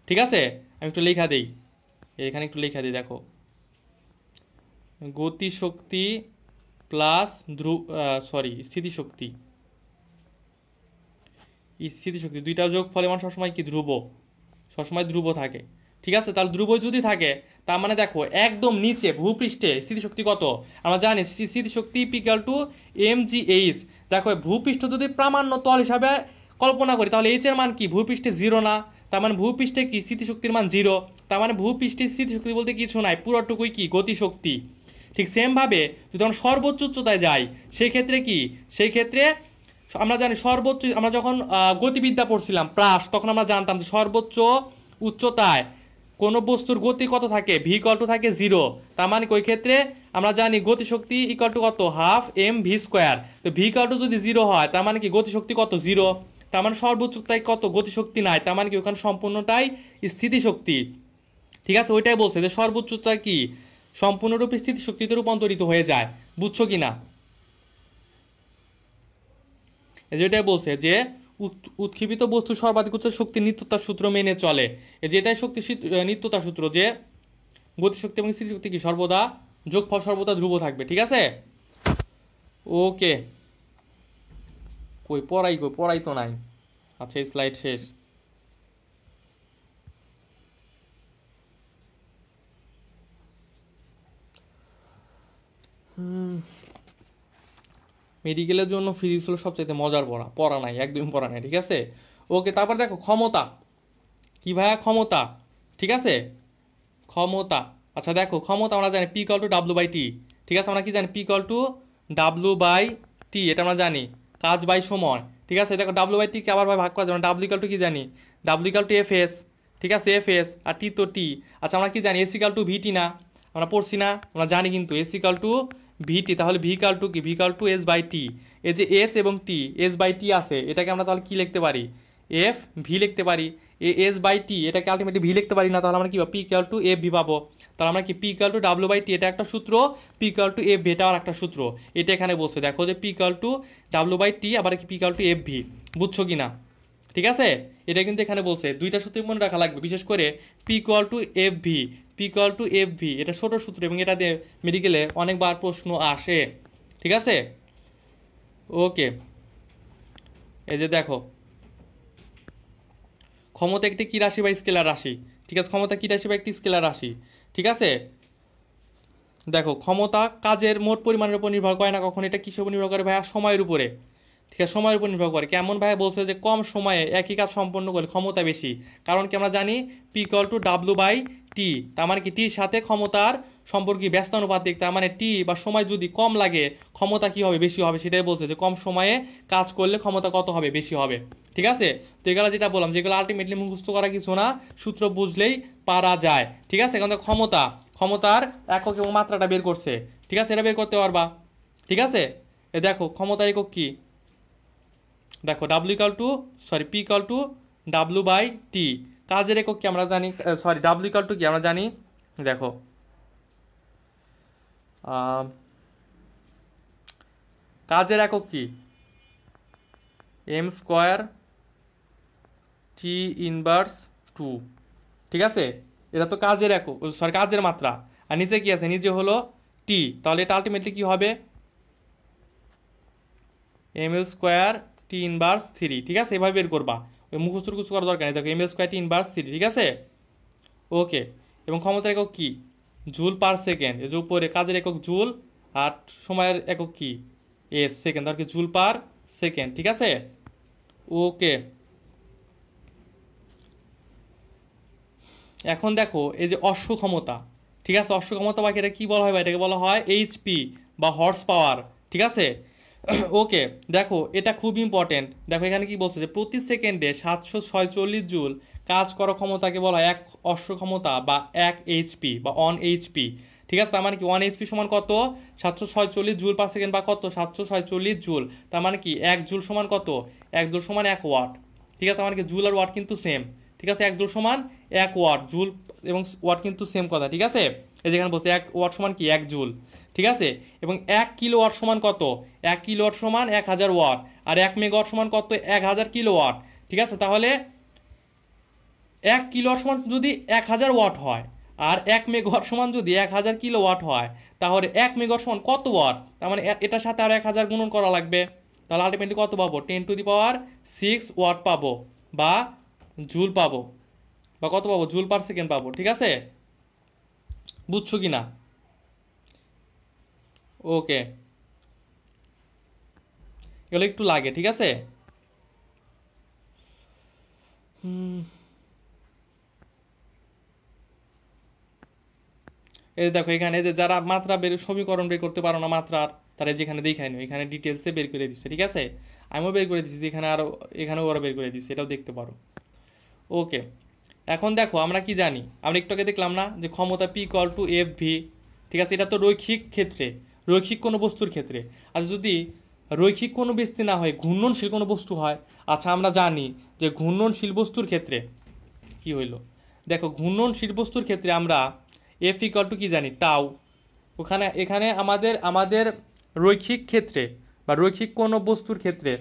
ঠিক আছে, আমি একটু লেখা দিই, এখানে একটু লেখা দিই দেখো, গতিশক্তি প্লাস স্থিতিশক্তি, স্থিতিশক্তি দুইটার যোগফলের মান সবসময় কি ধ্রুব, সবসময় ধ্রুব থাকে। ঠিক আছে, তাহলে ধ্রুব যদি থাকে তার মানে দেখো একদম নিচে ভূপৃষ্ঠে স্থিতিশক্তি কত, আমরা জানি স্থিতিশক্তি ইকুয়াল টু mgh। দেখো ভূপৃষ্ঠ যদি প্রামাণ্য তল হিসাবে কল্পনা করি তাহলে এইচ এর মান কি, ভূপৃষ্ঠে 0 না, তার মানে ভূপৃষ্ঠে কি স্থিতিশক্তির মান 0। তার মানে ভূপৃষ্ঠে স্থিতিশক্তি বলতে কিছু নাই, পুরোটুকুই কি গতিশক্তি। ঠিক সেমভাবে যদি আমরা সর্বোচ্চ উচ্চতায় যাই সেই ক্ষেত্রে কি, সেই ক্ষেত্রে আমরা জানি সর্বোচ্চ, আমরা যখন গতিবিদ্যা পড়ছিলাম প্রাস, তখন আমরা জানতাম যে সর্বোচ্চ উচ্চতায় কোনো বস্তুর গতি কত থাকে, ভি ইকুয়াল টু থাকে 0। তার মানে ওই ক্ষেত্রে আমরা জানি গতিশক্তি ইকুয়াল টু কত, হাফ এম ভি স্কোয়ার। তো ভি ইকুয়াল টু যদি 0 হয় তার মানে কি গতিশক্তি কত, 0। তার মানে সর্বোচ্চতায় কত গতিশক্তি নাই, তার মানে কি ওখানে সম্পূর্ণটাই স্থিতিশক্তি। ঠিক আছে, ওইটাই বলছে যে সর্বোচ্চতা কি সম্পূর্ণরূপে স্থিতিশক্তিতে রূপান্তরিত হয়ে যায়। বুঝছো কি না? যেটাই বলছে যে উৎক্ষেপিত বস্তু সর্বাধিক উচ্চ শক্তির নিত্যতার সূত্র মেনে চলে। যেটাই শক্তি নিত্যতার সূত্র, যে গতিশক্তি এবং স্থিতিশক্তি কি সর্বদা যোগফল সর্বদা ধ্রুব থাকবে। ঠিক আছে, ওকে পড়াই তো নাই। আচ্ছা এই স্লাইড শেষ। মেডিকেলের জন্য ফিজিক্স হলো সবচেয়ে মজার পড়া নাই, একদমই পড়া নাই, ঠিক আছে। ওকে, তারপর দেখো ক্ষমতা, কি ভাইয়া ক্ষমতা, ঠিক আছে, ক্ষমতা। আচ্ছা দেখো ক্ষমতা আমরা জানি P equal to W by T, ঠিক আছে, আমরা কি জানি P equal to W by T, এটা আমরা জানি, কাজ বাই সময়, ঠিক আছে। দেখো ডাব্লু বাই টিকে আবার ভাই ভাগ করা যাবে, ডাব্লু ইকুয়াল টু কি জানি, W equal to F S, ঠিক আছে, এফ এস, আর টি তো টি। আচ্ছা আমরা কি জানি এস ইকুয়াল টু ভিটি না, আমরা পড়ছি না, আমরা জানি কিন্তু এস ইকুয়াল টু ভিটি, তাহলে ভি ইকুয়াল টু কি, V equal to S by T. এই যে এস এবং টি, এস বাই টি আছে, এটাকে আমরা তাহলে কি লিখতে পারি, এফ ভি লিখতে পারি। এস বাই টি এটাকে আলটিমেটলি ভি লিখতে পারি না, তাহলে আমরা কি পাবো, P equal to F V পাবো। তাহলে আমরা কি P equal to W by T এটা একটা সূত্র, P equal to F V এটাও একটা সূত্র, এটা এখানে বলছে দেখো যে P equal to W by T আবার কি P equal to F V, বুঝছো কি না, ঠিক আছে। এটা কিন্তু এখানে বলছে দুইটা সূত্র মনে রাখা লাগবে, বিশেষ করে P equal to F V, P equal to F V এটা ছোট সূত্র এবং এটা দিয়ে মেডিকেলে অনেকবার প্রশ্ন আসে, ঠিক আছে। ওকে, এই যে দেখো ক্ষমতা একটি কি রাশি বা স্কেলার রাশি, ঠিক আছে, ক্ষমতা কি রাশি বা একটি স্কেলার রাশি, ঠিক আছে। দেখো ক্ষমতা কাজের মোট পরিমাণের উপর নির্ভর করে না, কখন এটা কিসের উপর নির্ভর করে ভাইয়া, সময়ের উপরে, ঠিক আছে, সময়ের উপর নির্ভর করে। কেমন ভাইয়া বলছে যে কম সময়ে একই কাজ সম্পন্ন করলে ক্ষমতা বেশি, কারণ কি আমরা জানি P equal to W by T, তার মানে কি টির সাথে ক্ষমতার সম্পর্কে ব্যস্তানুপাতিক, তার মানে টি বা সময় যদি কম লাগে ক্ষমতা কি হবে, বেশি হবে, সেটাই বলছে যে কম সময়ে কাজ করলে ক্ষমতা কত হবে, বেশি হবে, ঠিক আছে। তো এগুলো যেটা বললাম, যেগুলো আলটিমেটলি মুখস্থ করা কিছু না, সূত্র বুঝলেই পারা যায়, ঠিক আছে। এখন ক্ষমতা, ক্ষমতার একক এবং মাত্রাটা বের করছে, ঠিক আছে, এটা বের করতে পারবা, ঠিক আছে। এ দেখো ক্ষমতার একক কি, দেখো W equal to sorry P equal to W by T, কাজের একক কি আমরা জানি, সরি ডাব্লিউ ইকাল টু কি আমরা জানি, দেখো কাজের একক কি, M square T inverse two, ঠিক আছে। এটা তো কাজের একক, সরি কাজের মাত্রা, আর নিচে কি আছে, নিচে হলো টি, তাহলে এটা আলটিমেটলি কি হবে, M L square T inverse three, ঠিক আছে, এভাবে বের করবা, ওই মুখস্থ কিছু করার দরকার নেই, দেখো M L square T inverse three, ঠিক আছে। ওকে, এবং ক্ষমতার একক কি, জুল পার সেকেন্ড, এই যে উপরে কাজের একক জুল, আর সময়ের একক কি, এস সেকেন্ড, তার কি জুল পার সেকেন্ড, ঠিক আছে। ওকে, এখন দেখো এই যে অশ্ব ক্ষমতা, ঠিক আছে, অশ্ব ক্ষমতা বা এটা কি বলা হয়, বা এটাকে বলা হয় এইচপি বা হর্স পাওয়ার, ঠিক আছে। ওকে, দেখো এটা খুব ইম্পর্টেন্ট, দেখো এখানে কি বলছে যে প্রতি সেকেন্ডে 746 জুল কাজ করা ক্ষমতাকে বলা হয় এক অশ্ব ক্ষমতা বা এক এইচপি বা অন এইচপি, ঠিক আছে। তার মানে কি ওয়ান এইচপি সমান কত, 746 জুল পার সেকেন্ড বা কত, 746 জুল, তার মানে কি এক জুল সমান কত, এক জুল সমান এক ওয়াট, ঠিক আছে। তার মানে কি জুল আর ওয়াট কিন্তু সেম, ঠিক আছে, এক জুল সমান এক ওয়াট, জুল এবং ওয়াট কিন্তু সেম কথা, ঠিক আছে। এই যেখানে বলছে এক ওয়াট সমান কি এক জুল, ঠিক আছে। এবং এক কিলো ওয়াট সমান কত, এক কিলো ওয়াট সমান 1000 ওয়াট, আর এক মেগাওয়াট সমান কত, 1000 কিলো ওয়াট, ঠিক আছে। তাহলে এক কিলো ওয়াট সমান যদি 1000 ওয়াট হয়, আর এক মেগাওয়াট সমান যদি 1000 কিলো ওয়াট হয়, তাহলে এক মেগাওয়াট সমান কত ওয়াট, তার মানে এটার সাথে আর 1000 গুণন করা লাগবে, তাহলে আলটিমেটলি কত পাবো, 10⁶ ওয়াট পাবো, বা জুল পাবো, বা কত পাবো, জুল পার সেকেন্ড পাবো, ঠিক আছে, বুঝছো কি না। ওকে, এগুলো একটু লাগে, ঠিক আছে। এই দেখো এখানে যে যারা মাত্রা বের সমীকরণ বের করতে পারো না মাত্রার, তারা যেখানে দেখায় নি এখানে ডিটেলসে বের করে দিচ্ছে, ঠিক আছে। আমিও বের করে দিচ্ছি, এখানে আরও, এখানেও ওরা বের করে দিচ্ছে, এটাও দেখতে পারো। ওকে, এখন দেখো আমরা কি জানি, আমরা একটু আগে দেখলাম না যে ক্ষমতা P equal to F V, ঠিক আছে, এটা তো রৈখিক ক্ষেত্রে, রৈখিক কোনো বস্তুর ক্ষেত্রে। আর যদি রৈখিক কোনো বস্তু না হয়, ঘূর্ণনশীল কোনো বস্তু হয়, আচ্ছা আমরা জানি যে ঘূর্ণনশীল বস্তুর ক্ষেত্রে কি হইল, দেখো ঘূর্ণনশীল বস্তুর ক্ষেত্রে আমরা এফ ইকুয়াল টু কি জানি, টাউ। ওখানে এখানে আমাদের আমাদের রৈখিক ক্ষেত্রে বা রৈখিক কোনো বস্তুর ক্ষেত্রে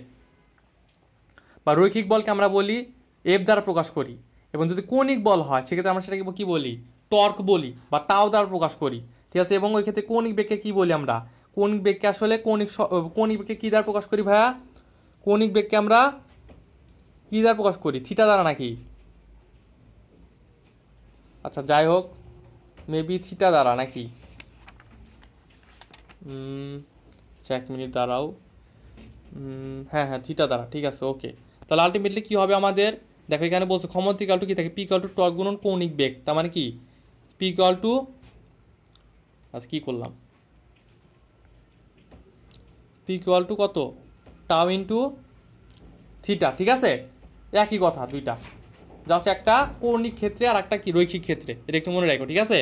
বা রৈখিক বলকে আমরা বলি এফ দ্বারা প্রকাশ করি, এবং যদি কৌণিক বল হয় সেক্ষেত্রে আমরা সেটাকে কি বলি, টর্ক বলি বা টাও দ্বারা প্রকাশ করি, ঠিক আছে। এবং ওই ক্ষেত্রে কৌণিক বেগকে কি বলি আমরা, কৌণিক বেগকে আসলে কৌণিক বেগকে কী দ্বারা প্রকাশ করি ভাইয়া, কৌণিক বেগকে আমরা কী দ্বারা প্রকাশ করি, থিটা দ্বারা নাকি, আচ্ছা যাই হোক, মেবি থিটা দ্বারা নাকি, 1 মিনিট দাঁড়াও, হ্যাঁ হ্যাঁ থিটা দ্বারা, ঠিক আছে ওকে। তাহলে আলটিমেটলি কি হবে আমাদের, দেখো এখানে বলছে ক্ষমতা ইকাল টু কি থাকে, পি ইকাল টু টর্ক গুণন কৌণিক বেগ, তার মানে কি পি ইকাল টু, আচ্ছা কি করলাম, পি ইকুয়াল টু কত, টাউ ইন্টু থিটা, ঠিক আছে একই কথা দুইটা, জাস্ট একটা কৌণিক ক্ষেত্রে আর একটা কি রৈখিক ক্ষেত্রে, এটা একটু মনে রাখো, ঠিক আছে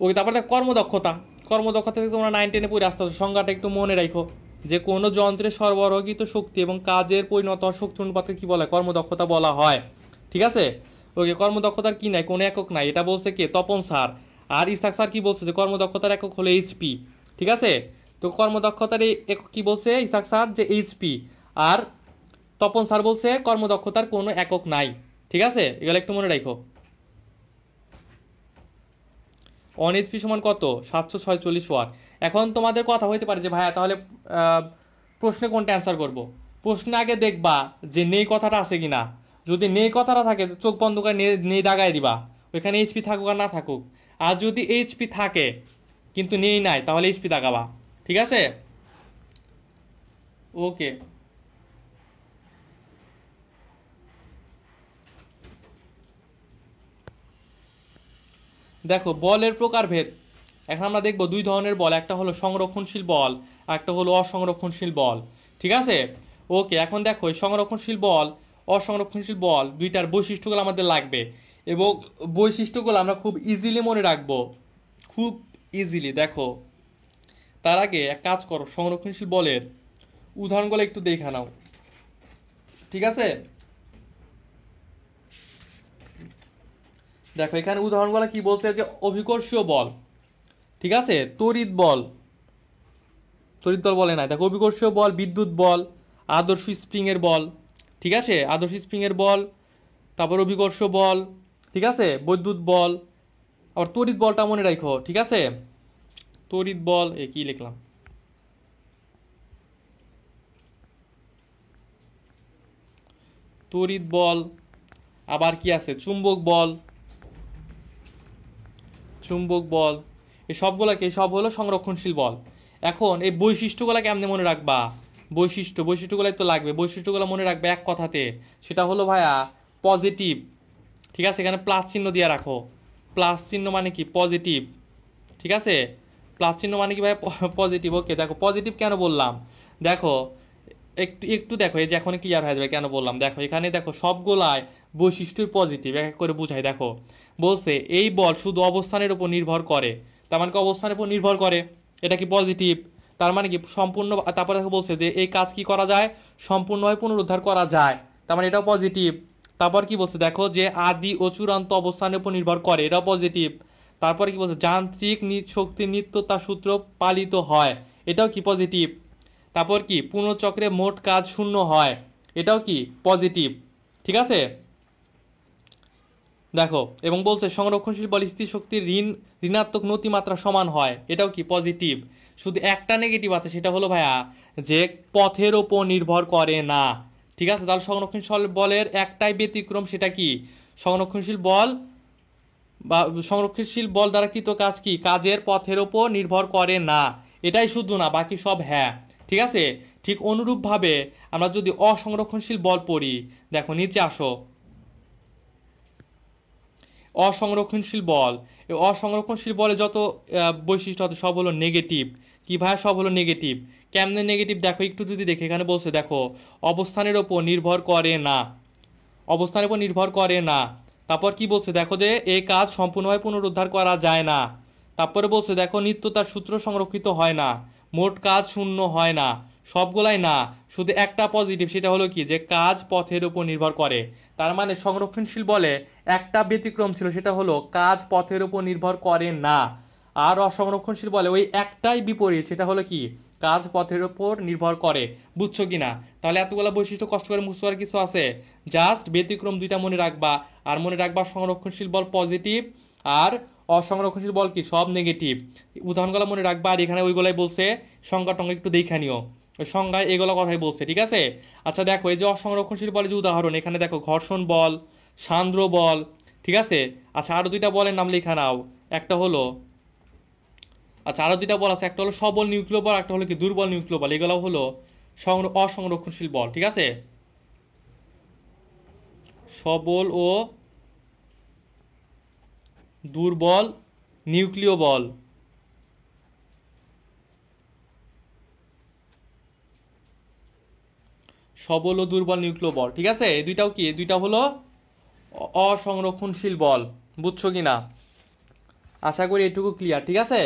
ওকে। তারপরে কর্মদক্ষতা, কর্মদক্ষতা থেকে তোমরা 9-10 পড়ে আসতে, সংজ্ঞাটা একটু মনে রাখো, যে কোনো যন্ত্রের সরবরাহকৃত শক্তি এবং কাজের পরিণত শক্তি অনুপাতকে কি বলা হয়, কর্মদক্ষতা বলা হয়, ঠিক আছে ওকে। কর্মদক্ষতার কি নাই, কোনো একক নাই, এটা বলছে কে, তপন স্যার। আর ইসাক স্যার কি বলছে, যে কর্মদক্ষতার একক হলো এইচপি, ঠিক আছে। তো কর্মদক্ষতার এই একক কি বলছে ইসাক স্যার, যে এইচপি। আর তপন স্যার বলছে কর্মদক্ষতার কোনো একক নাই, ঠিক আছে এগুলো একটু মনে রাখো। 1 HP সমান কত, 746 ওয়াট। এখন তোমাদের কথা হইতে পারে যে ভাইয়া তাহলে প্রশ্নে কোনটা অ্যান্সার করব, প্রশ্নে আগে দেখবা যে নেই কথাটা আছে কিনা, যদি নেই কথাটা থাকে চোখ বন্ধ করে নেই দাগায় দিবা, ওইখানে এইচপি থাকুক আর না থাকুক। আর যদি এইচপি থাকে কিন্তু নেই নাই, তাহলে এইচপি দাগাবা, ঠিক আছে ওকে। দেখো বলের প্রকারভেদ, এখন আমরা দেখব দুই ধরনের বল, একটা হলো সংরক্ষণশীল বল, আর একটা হলো অসংরক্ষণশীল বল, ঠিক আছে ওকে। এখন দেখো এই সংরক্ষণশীল বল, অসংরক্ষণশীল বল দুইটার বৈশিষ্ট্যগুলো আমাদের লাগবে, এবং বৈশিষ্ট্যগুলো আমরা খুব ইজিলি মনে রাখবো, খুব ইজিলি। দেখো তার আগে এক কাজ করো, সংরক্ষণশীল বলের উদাহরণগুলো একটু দেখে নাও, ঠিক আছে। দেখো এখানে উদাহরণগুলো কি বলছে, যে অভিকর্ষীয় বল, ঠিক আছে, তড়িৎ বল, তড়িৎ বল বলে না, দেখো অভিকর্ষীয় বল, বিদ্যুৎ বল, আদর্শ স্প্রিং এর বল, ঠিক আছে আদর্শ স্প্রিং এর বল, তারপর অভিকর্ষ বল, ঠিক আছে বৈদ্যুৎ বল, আবার তড়িৎ বলটা মনে রাখো, ঠিক আছে তড়িৎ বল, এ কি লিখলাম, তড়িৎ বল, আবার কি আছে চুম্বক বল, চুম্বক বল, এই সবগুলোকে সব হলো সংরক্ষণশীল বল। এখন এই বৈশিষ্ট্যগুলো কেমনে মনে রাখবা, বৈশিষ্ট্যগুলোই তো লাগবে, বৈশিষ্ট্যগুলো মনে রাখবে এক কথাতে, সেটা হলো ভাইয়া পজিটিভ, ঠিক আছে এখানে প্লাস চিহ্ন দিয়ে রাখো, প্লাস চিহ্ন মানে কি পজিটিভ, ঠিক আছে প্লাস চিহ্ন মানে কি ভাই পজিটিভ, ওকে। দেখো পজিটিভ কেন বললাম, দেখো একটু একটু দেখো, এই যে এখন ক্লিয়ার হয়ে যাবে কেন বললাম, দেখো এখানে দেখো সবগুলাই বৈশিষ্ট্যই পজিটিভ, এক এক করে বুঝাই। দেখো বলছে এই বল শুধু অবস্থানের উপর নির্ভর করে, তার মানে কি অবস্থানের উপর নির্ভর করে, এটা কি পজিটিভ, তার মানে কি সম্পূর্ণ, তারপরে দেখো বলছে যে এই কাজ কি করা যায়, সম্পূর্ণভাবে পুনরুদ্ধার করা যায়, তার মানে এটাও পজিটিভ। তারপর কি বলছে দেখো, যে আদি ও চূড়ান্ত অবস্থানের উপর নির্ভর করে, এটাও পজিটিভ। তারপরে কি বলছে, যান্ত্রিক শক্তির নিত্যতার সূত্র পালিত হয়, এটাও কি পজিটিভ। তারপর কি পুনঃচক্রে মোট কাজ শূন্য হয়, এটাও কি পজিটিভ, ঠিক আছে দেখো। এবং বলছে সংরক্ষণশীল বল স্থির শক্তির ঋণাত্মক নতিমাত্রা সমান হয়, এটাও কি পজিটিভ। শুধু একটা নেগেটিভ আছে, সেটা হলো ভাইয়া যে পথের ওপর নির্ভর করে না, ঠিক আছে। তাহলে সংরক্ষণশীল বলের একটাই ব্যতিক্রম, সেটা কি সংরক্ষণশীল বল বা সংরক্ষণশীল বল দ্বারা কৃত কাজ কি কাজের পথের ওপর নির্ভর করে না, এটাই শুধু না, বাকি সব হ্যাঁ, ঠিক আছে। ঠিক অনুরূপভাবে আমরা যদি অসংরক্ষণশীল বল পড়ি, দেখো নিচে আসো, অসংরক্ষণশীল বল, এই অসংরক্ষণশীল বলে যত বৈশিষ্ট্য আছে সব হলো নেগেটিভ, কি ভাই সব হলো নেগেটিভ। কেমনে নেগেটিভ, দেখো একটু যদি দেখে, এখানে বলছে দেখো অবস্থানের ওপর নির্ভর করে না, অবস্থানের উপর নির্ভর করে না। তারপর কি বলছে দেখো, যে এই কাজ সম্পূর্ণভাবে পুনরুদ্ধার করা যায় না। তারপরে বলছে দেখো নিত্যতার সূত্র সংরক্ষিত হয় না, মোট কাজ শূন্য হয় না, সবগুলাই না, শুধু একটা পজিটিভ, সেটা হলো কি যে কাজ পথের উপর নির্ভর করে। তার মানে সংরক্ষণশীল বলে একটা ব্যতিক্রম ছিল, সেটা হলো কাজ পথের উপর নির্ভর করে না। আর অসংরক্ষণশীল বলে ওই একটাই বিপরীত, সেটা হলো কি কাজ পথের উপর নির্ভর করে, বুঝছো কিনা। তাহলে এতগুলো বৈশিষ্ট্য কষ্ট করে মুছতে পারার কিছু আছে, জাস্ট ব্যতিক্রম দুইটা মনে রাখবা, আর মনে রাখবা সংরক্ষণশীল বল পজিটিভ, আর অসংরক্ষণশীল বল কি সব নেগেটিভ। উদাহরণগুলো মনে রাখবা, আর এখানে ওইগুলাই বলছে, সংজ্ঞা টঙ্গা একটু দেখে নিও, ওই সংজ্ঞায় এগুলো কথাই বলছে, ঠিক আছে। আচ্ছা দেখো এই যে অসংরক্ষণশীল বলে যে উদাহরণ, এখানে দেখো ঘর্ষণ বল, সান্দ্র বল, ঠিক আছে। আচ্ছা আরো দুইটা বলের নাম লেখা নাও, একটা হলো, আচ্ছা আরো দুইটা বল আছে, একটা হলো সবল নিউক্লিয় বল, একটা হলো কি দুর্বল নিউক্লিয় বল, এগুলো হলো অসংরক্ষণশীল বল, ঠিক আছে? সবল ও দুর্বল নিউক্লিয় বল। সবল ও দুর্বল নিউক্লিয় বল, ঠিক আছে? এই দুইটাও কি? এই দুইটা হলো অসংরক্ষণশীল বল। বুঝছো কি না? আশা করি এটুকু ক্লিয়ার, ঠিক আছে?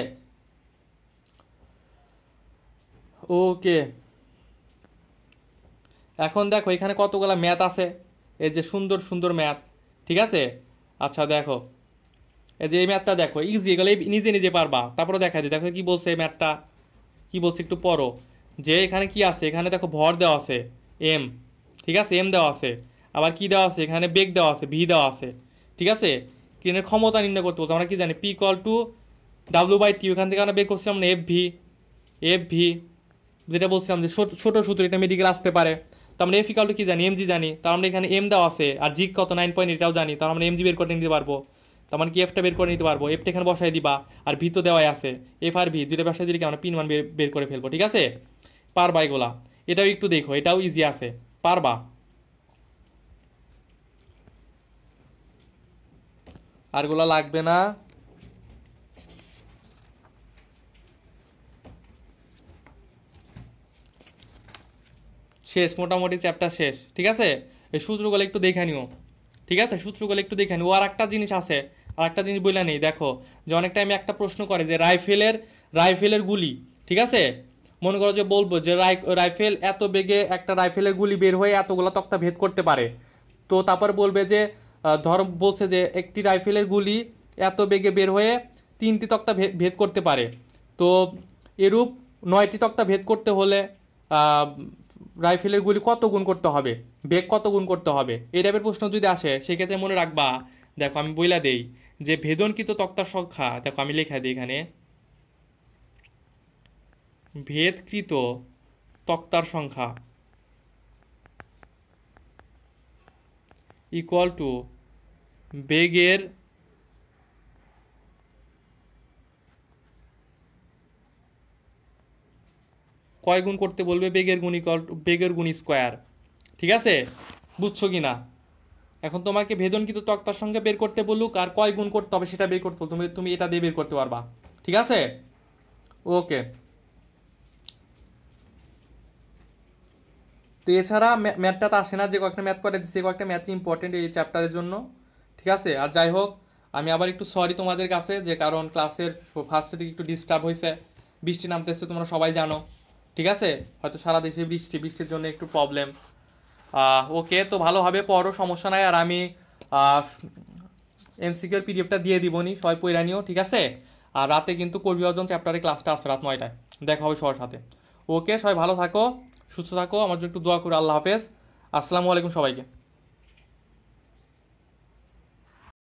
ওকে, এখন দেখো এখানে কতগুলা ম্যাথ আছে, এই যে সুন্দর সুন্দর ম্যাথ, ঠিক আছে? আচ্ছা দেখো, এই যে এই ম্যাথটা দেখো, ইজি, এগুলো নিজে নিজে পারবা। তারপরে দেখা দিই, দেখো কি বলছে এই ম্যাথটা, কি বলছে একটু পড়ো। যে এখানে কি আছে, এখানে দেখো ভর দেওয়া আছে এম, ঠিক আছে? এম দেওয়া আছে, আবার কি দেওয়া আছে, এখানে বেগ দেওয়া আছে, ভি দেওয়া আছে, ঠিক আছে? ক্রেনের ক্ষমতা নির্ণয় করতে বলছে, আমরা কি জানি, P equal to W by T. ওখান থেকে আমরা বের করছিলাম না এফ ভি, যেটা বলছিলাম যে ছোট সূত্র, এটা মেডিকেল আসতে পারে। তো আমরা এফ ইকুয়াল টু কি জানি, এমজি জানি। তার আমরা এখানে এম দেওয়া আছে, আর জি কত 9 এটাও জানি। তার আমরা এমজি বের করে নিতে পারবো। তার মানে কি এফটা বের করে নিতে পারবো, এফটা এখানে বসাই দিবা, আর ভি তো দেওয়াই আছে, এফ আর ভি দুইটা বসাই দিলে কি আমরা পিন মান বের করে ফেলবো, ঠিক আছে? পারবা এগুলা? এটাও একটু দেখো, এটাও ইজি আছে, পারবা? আর এগুলা লাগবে না। শেষ, মোটামুটি চ্যাপ্টার শেষ, ঠিক আছে? এই সূত্রগুলো একটু দেখে নিও, ঠিক আছে? সূত্রগুলো একটু দেখে নিও। আর একটা জিনিস আছে, আর একটা জিনিস বলে নেই, দেখো যে অনেক টাইমে একটা প্রশ্ন করে যে রাইফেলের গুলি, ঠিক আছে? মনে করো যে বলবো যে রাইফেল এত বেগে, একটা রাইফেলের গুলি বের হয়ে এতগুলো তক্তা ভেদ করতে পারে। তো তারপর বলবে যে ধর বলছে যে একটি রাইফেলের গুলি এত বেগে বের হয়ে 3টি তক্তা ভেদ করতে পারে। তো এরূপ 9টি তক্তা ভেদ করতে হলে আহ, রাইফেলের গুলি কত গুণ করতে হবে, বেগ কত গুণ করতে হবে, এই টাইপের প্রশ্ন যদি আসে, সেক্ষেত্রে মনে রাখবা, দেখো আমি বইলা দেই যে ভেদনকৃত তক্তার সংখ্যা, দেখো আমি লেখা দিই এখানে, ভেদকৃত তক্তার সংখ্যা ইকুয়াল টু বেগের কয় গুণ করতে বলবে, বেগের গুণ ইকুয়াল টু বেগের গুণ স্কোয়ার, ঠিক আছে? বুঝছো কি না? এখন তোমাকে ভেদনকৃত তক্তার সঙ্গে বের করতে বলুক, আর কয় গুণ করতে হবে সেটা বের করতে বলুক, তুমি তুমি এটা দিয়ে বের করতে পারবা, ঠিক আছে? ওকে। তো এছাড়া ম্যাথটা তো আসে না, যে কয়েকটা ম্যাথ করে দিচ্ছে, কয়েকটা ম্যাথ ইম্পর্টেন্ট এই চ্যাপ্টারের জন্য, ঠিক আছে? আর যাই হোক, আমি আবার একটু সরি তোমাদের কাছে, যে কারণ ক্লাসের ফার্স্টের দিকে একটু ডিস্টার্ব হয়েছে, বৃষ্টি নামতেছে, তোমরা সবাই জানো, ঠিক আছে? হয়তো সারা দেশে বৃষ্টির জন্য একটু প্রবলেম। ওকে, তো ভালোভাবে পড়ো, সমস্যা নাই। আর আমি এমসিকিউর পিডিএফটা দিয়ে দিবনি, সবাই পড়ে নিও, ঠিক আছে? আর রাতে কিন্তু কবি অর্জন চ্যাপ্টারে ক্লাসটা আসছে রাত 9টায়, দেখা হবে সবার সাথে। ওকে, সবাই ভালো থাকো, সুস্থ থাকো, আমার জন্য একটু দোয়া করো। আল্লাহ হাফেজ, আসসালামু আলাইকুম সবাইকে।